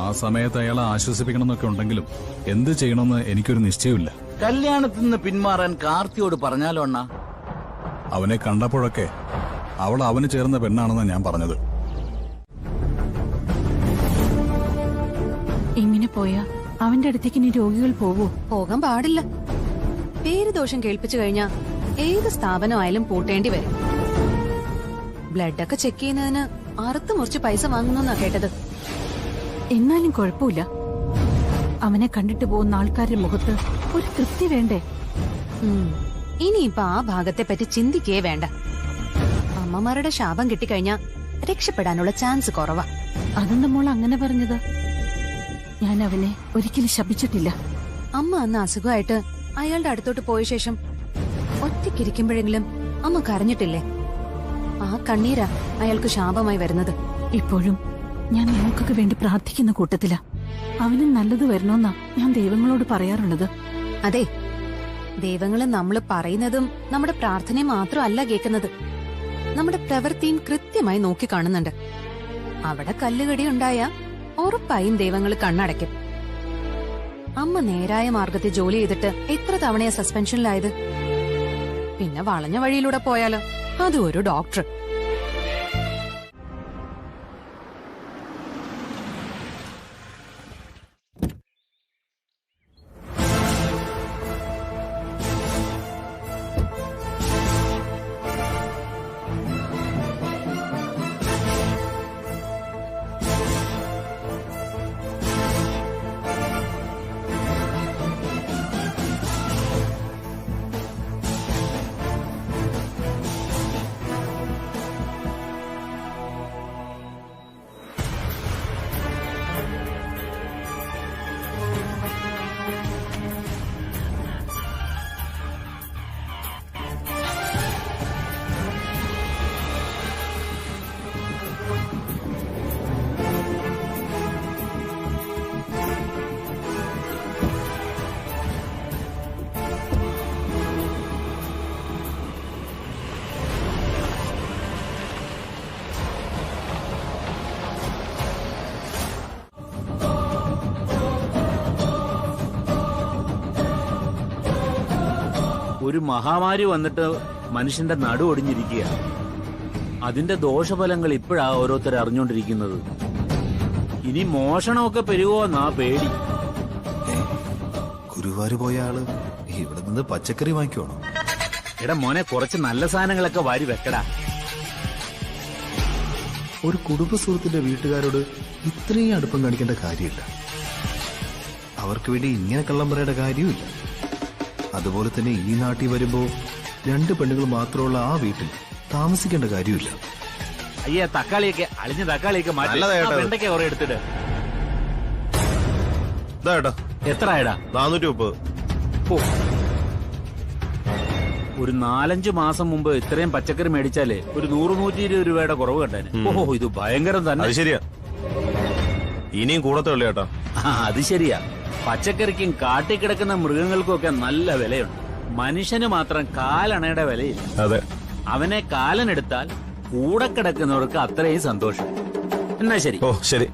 ആ സമയത്ത് അയാളെ ആശ്വസിപ്പിക്കണമെന്നൊക്കെ ഉണ്ടെങ്കിലും എന്ത് ചെയ്യണമെന്ന് എനിക്കൊരു നിശ്ചയമില്ല. കല്യാണത്തിൽ നിന്ന് പിന്മാറാൻ കാർത്തിയോട് പറഞ്ഞാലോ അണ്ണാ? അവനെ കണ്ടപ്പോഴൊക്കെ അവൾ അവന് ചേർന്ന പെണ്ണാണെന്നാണ് ഞാൻ പറഞ്ഞത്. ഇങ്ങനെ പോയാ അവന്റെ അടുത്തേക്ക് ഇനി രോഗികൾ പോവോ? പോകാൻ പാടില്ല. പേര് ദോഷം കേൾപ്പിച്ചു കഴിഞ്ഞാ ഏത് സ്ഥാപനമായാലും പൂട്ടേണ്ടി വരും. ബ്ലഡൊക്കെ ചെക്ക് ചെയ്യുന്നതിന് അറുത്ത് മുറിച്ച് പൈസ വാങ്ങുന്നാ കേട്ടത്. എന്നാലും കുഴപ്പമില്ല. അവനെ കണ്ടിട്ട് പോകുന്ന ആൾക്കാരുടെ മുഖത്ത് ഒരു തൃപ്തി വേണ്ടേ? ഇനിയിപ്പൊ ആ ഭാഗത്തെ പറ്റി ചിന്തിക്കേ വേണ്ട. അമ്മമാരുടെ ശാപം കിട്ടിക്കഴിഞ്ഞാ രക്ഷപ്പെടാനുള്ള ചാൻസ് കുറവാ. അതെന്താ മോൾ അങ്ങനെ പറഞ്ഞത്? ഞാൻ അവനെ ഒരിക്കലും ശപിച്ചിട്ടില്ല. അമ്മ അന്ന് അസുഖമായിട്ട് അയാളുടെ അടുത്തോട്ട് പോയ ശേഷം ഒറ്റയ്ക്കിരിക്കുമ്പോഴെങ്കിലും അമ്മ കരഞ്ഞിട്ടില്ലേ? ആ കണ്ണീരാ അയാൾക്ക് ശാപമായി വരുന്നത്. ഇപ്പോഴും ഞാൻ നമുക്കൊക്കെ വേണ്ടി പ്രാർത്ഥിക്കുന്ന കൂട്ടത്തില. അവന് നല്ലത് വരണമെന്നാ ഞാൻ ദൈവങ്ങളോട് പറയാറുള്ളത്. അതെ, ദൈവങ്ങള് നമ്മൾ പറയുന്നതും നമ്മുടെ പ്രാർത്ഥനയും മാത്രമല്ല കേൾക്കുന്നത്, നമ്മുടെ പ്രവൃത്തിയും കൃത്യമായി നോക്കി കാണുന്നുണ്ട്. അവിടെ കല്ലുകടി ഉണ്ടായ ഉറപ്പായും ദൈവങ്ങൾ കണ്ണടയ്ക്കും. അമ്മ നേരായ മാർഗത്തിൽ ജോലി ചെയ്തിട്ട് എത്ര തവണയാ സസ്പെൻഷനിലായത്? പിന്നെ വളഞ്ഞ വഴിയിലൂടെ പോയാലോ? അതും ഒരു ഡോക്ടർ. ഒരു മഹാമാരി വന്നിട്ട് മനുഷ്യന്റെ നടു ഒടിഞ്ഞിരിക്കുക. അതിന്റെ ദോഷഫലങ്ങൾ ഇപ്പോഴാ ഓരോരുത്തർ അറിഞ്ഞുകൊണ്ടിരിക്കുന്നത്. ഇനി മോഷണമൊക്കെ പെരുകുമെന്നാ പേടി. ഗുരുവായൂർ പോയ ആള് ഇവിടെ നിന്ന് പച്ചക്കറി വാങ്ങിക്കുവാണോ? എടാ മോനെ, കുറച്ച് നല്ല സാധനങ്ങളൊക്കെ വാരി വെക്കടാ. ഒരു കുടുംബ സുഹൃത്തിന്റെ വീട്ടുകാരോട് ഇത്രയും അടുപ്പം കാണിക്കേണ്ട കാര്യമില്ല. അവർക്ക് വേണ്ടി ഇങ്ങനെ കള്ളം പറയേണ്ട കാര്യമില്ല. അതുപോലെ തന്നെ ഈ നാട്ടിൽ വരുമ്പോ 2 പെണ്ണുങ്ങൾ മാത്രമുള്ള ആ വീട്ടിൽ താമസിക്കേണ്ട കാര്യമില്ല. അയ്യ, തക്കാളിയൊക്കെ അളിഞ്ഞ തക്കാളിയൊക്കെ മാറ്റി വെണ്ടയ്ക്ക കുറെ എടുത്തിട്ട്. എത്ര ആയടാ? 430. ഒരു 4-5 മാസം മുമ്പ് ഇത്രയും പച്ചക്കറി മേടിച്ചാലേ ഒരു 100-120 രൂപയുടെ കുറവ് കണ്ടേനെ. ഓഹോ, ഇത് ഭയങ്കരം തന്നെ. ശരിയാ, ഇനിയും കൂടത്തേ ഉള്ളു ചേട്ടാ. അത് ശരിയാ. പച്ചക്കറിക്കും കാട്ടിക്കിടക്കുന്ന മൃഗങ്ങൾക്കും ഒക്കെ നല്ല വിലയുണ്ട്. മനുഷ്യന് മാത്രം കാലണയുടെ വിലയില്ല. അതെ, അവനെ കാലനെടുത്താൽ കൂടെ കിടക്കുന്നവർക്ക് അത്രയും സന്തോഷം. എന്നാ ശരി. ശരി.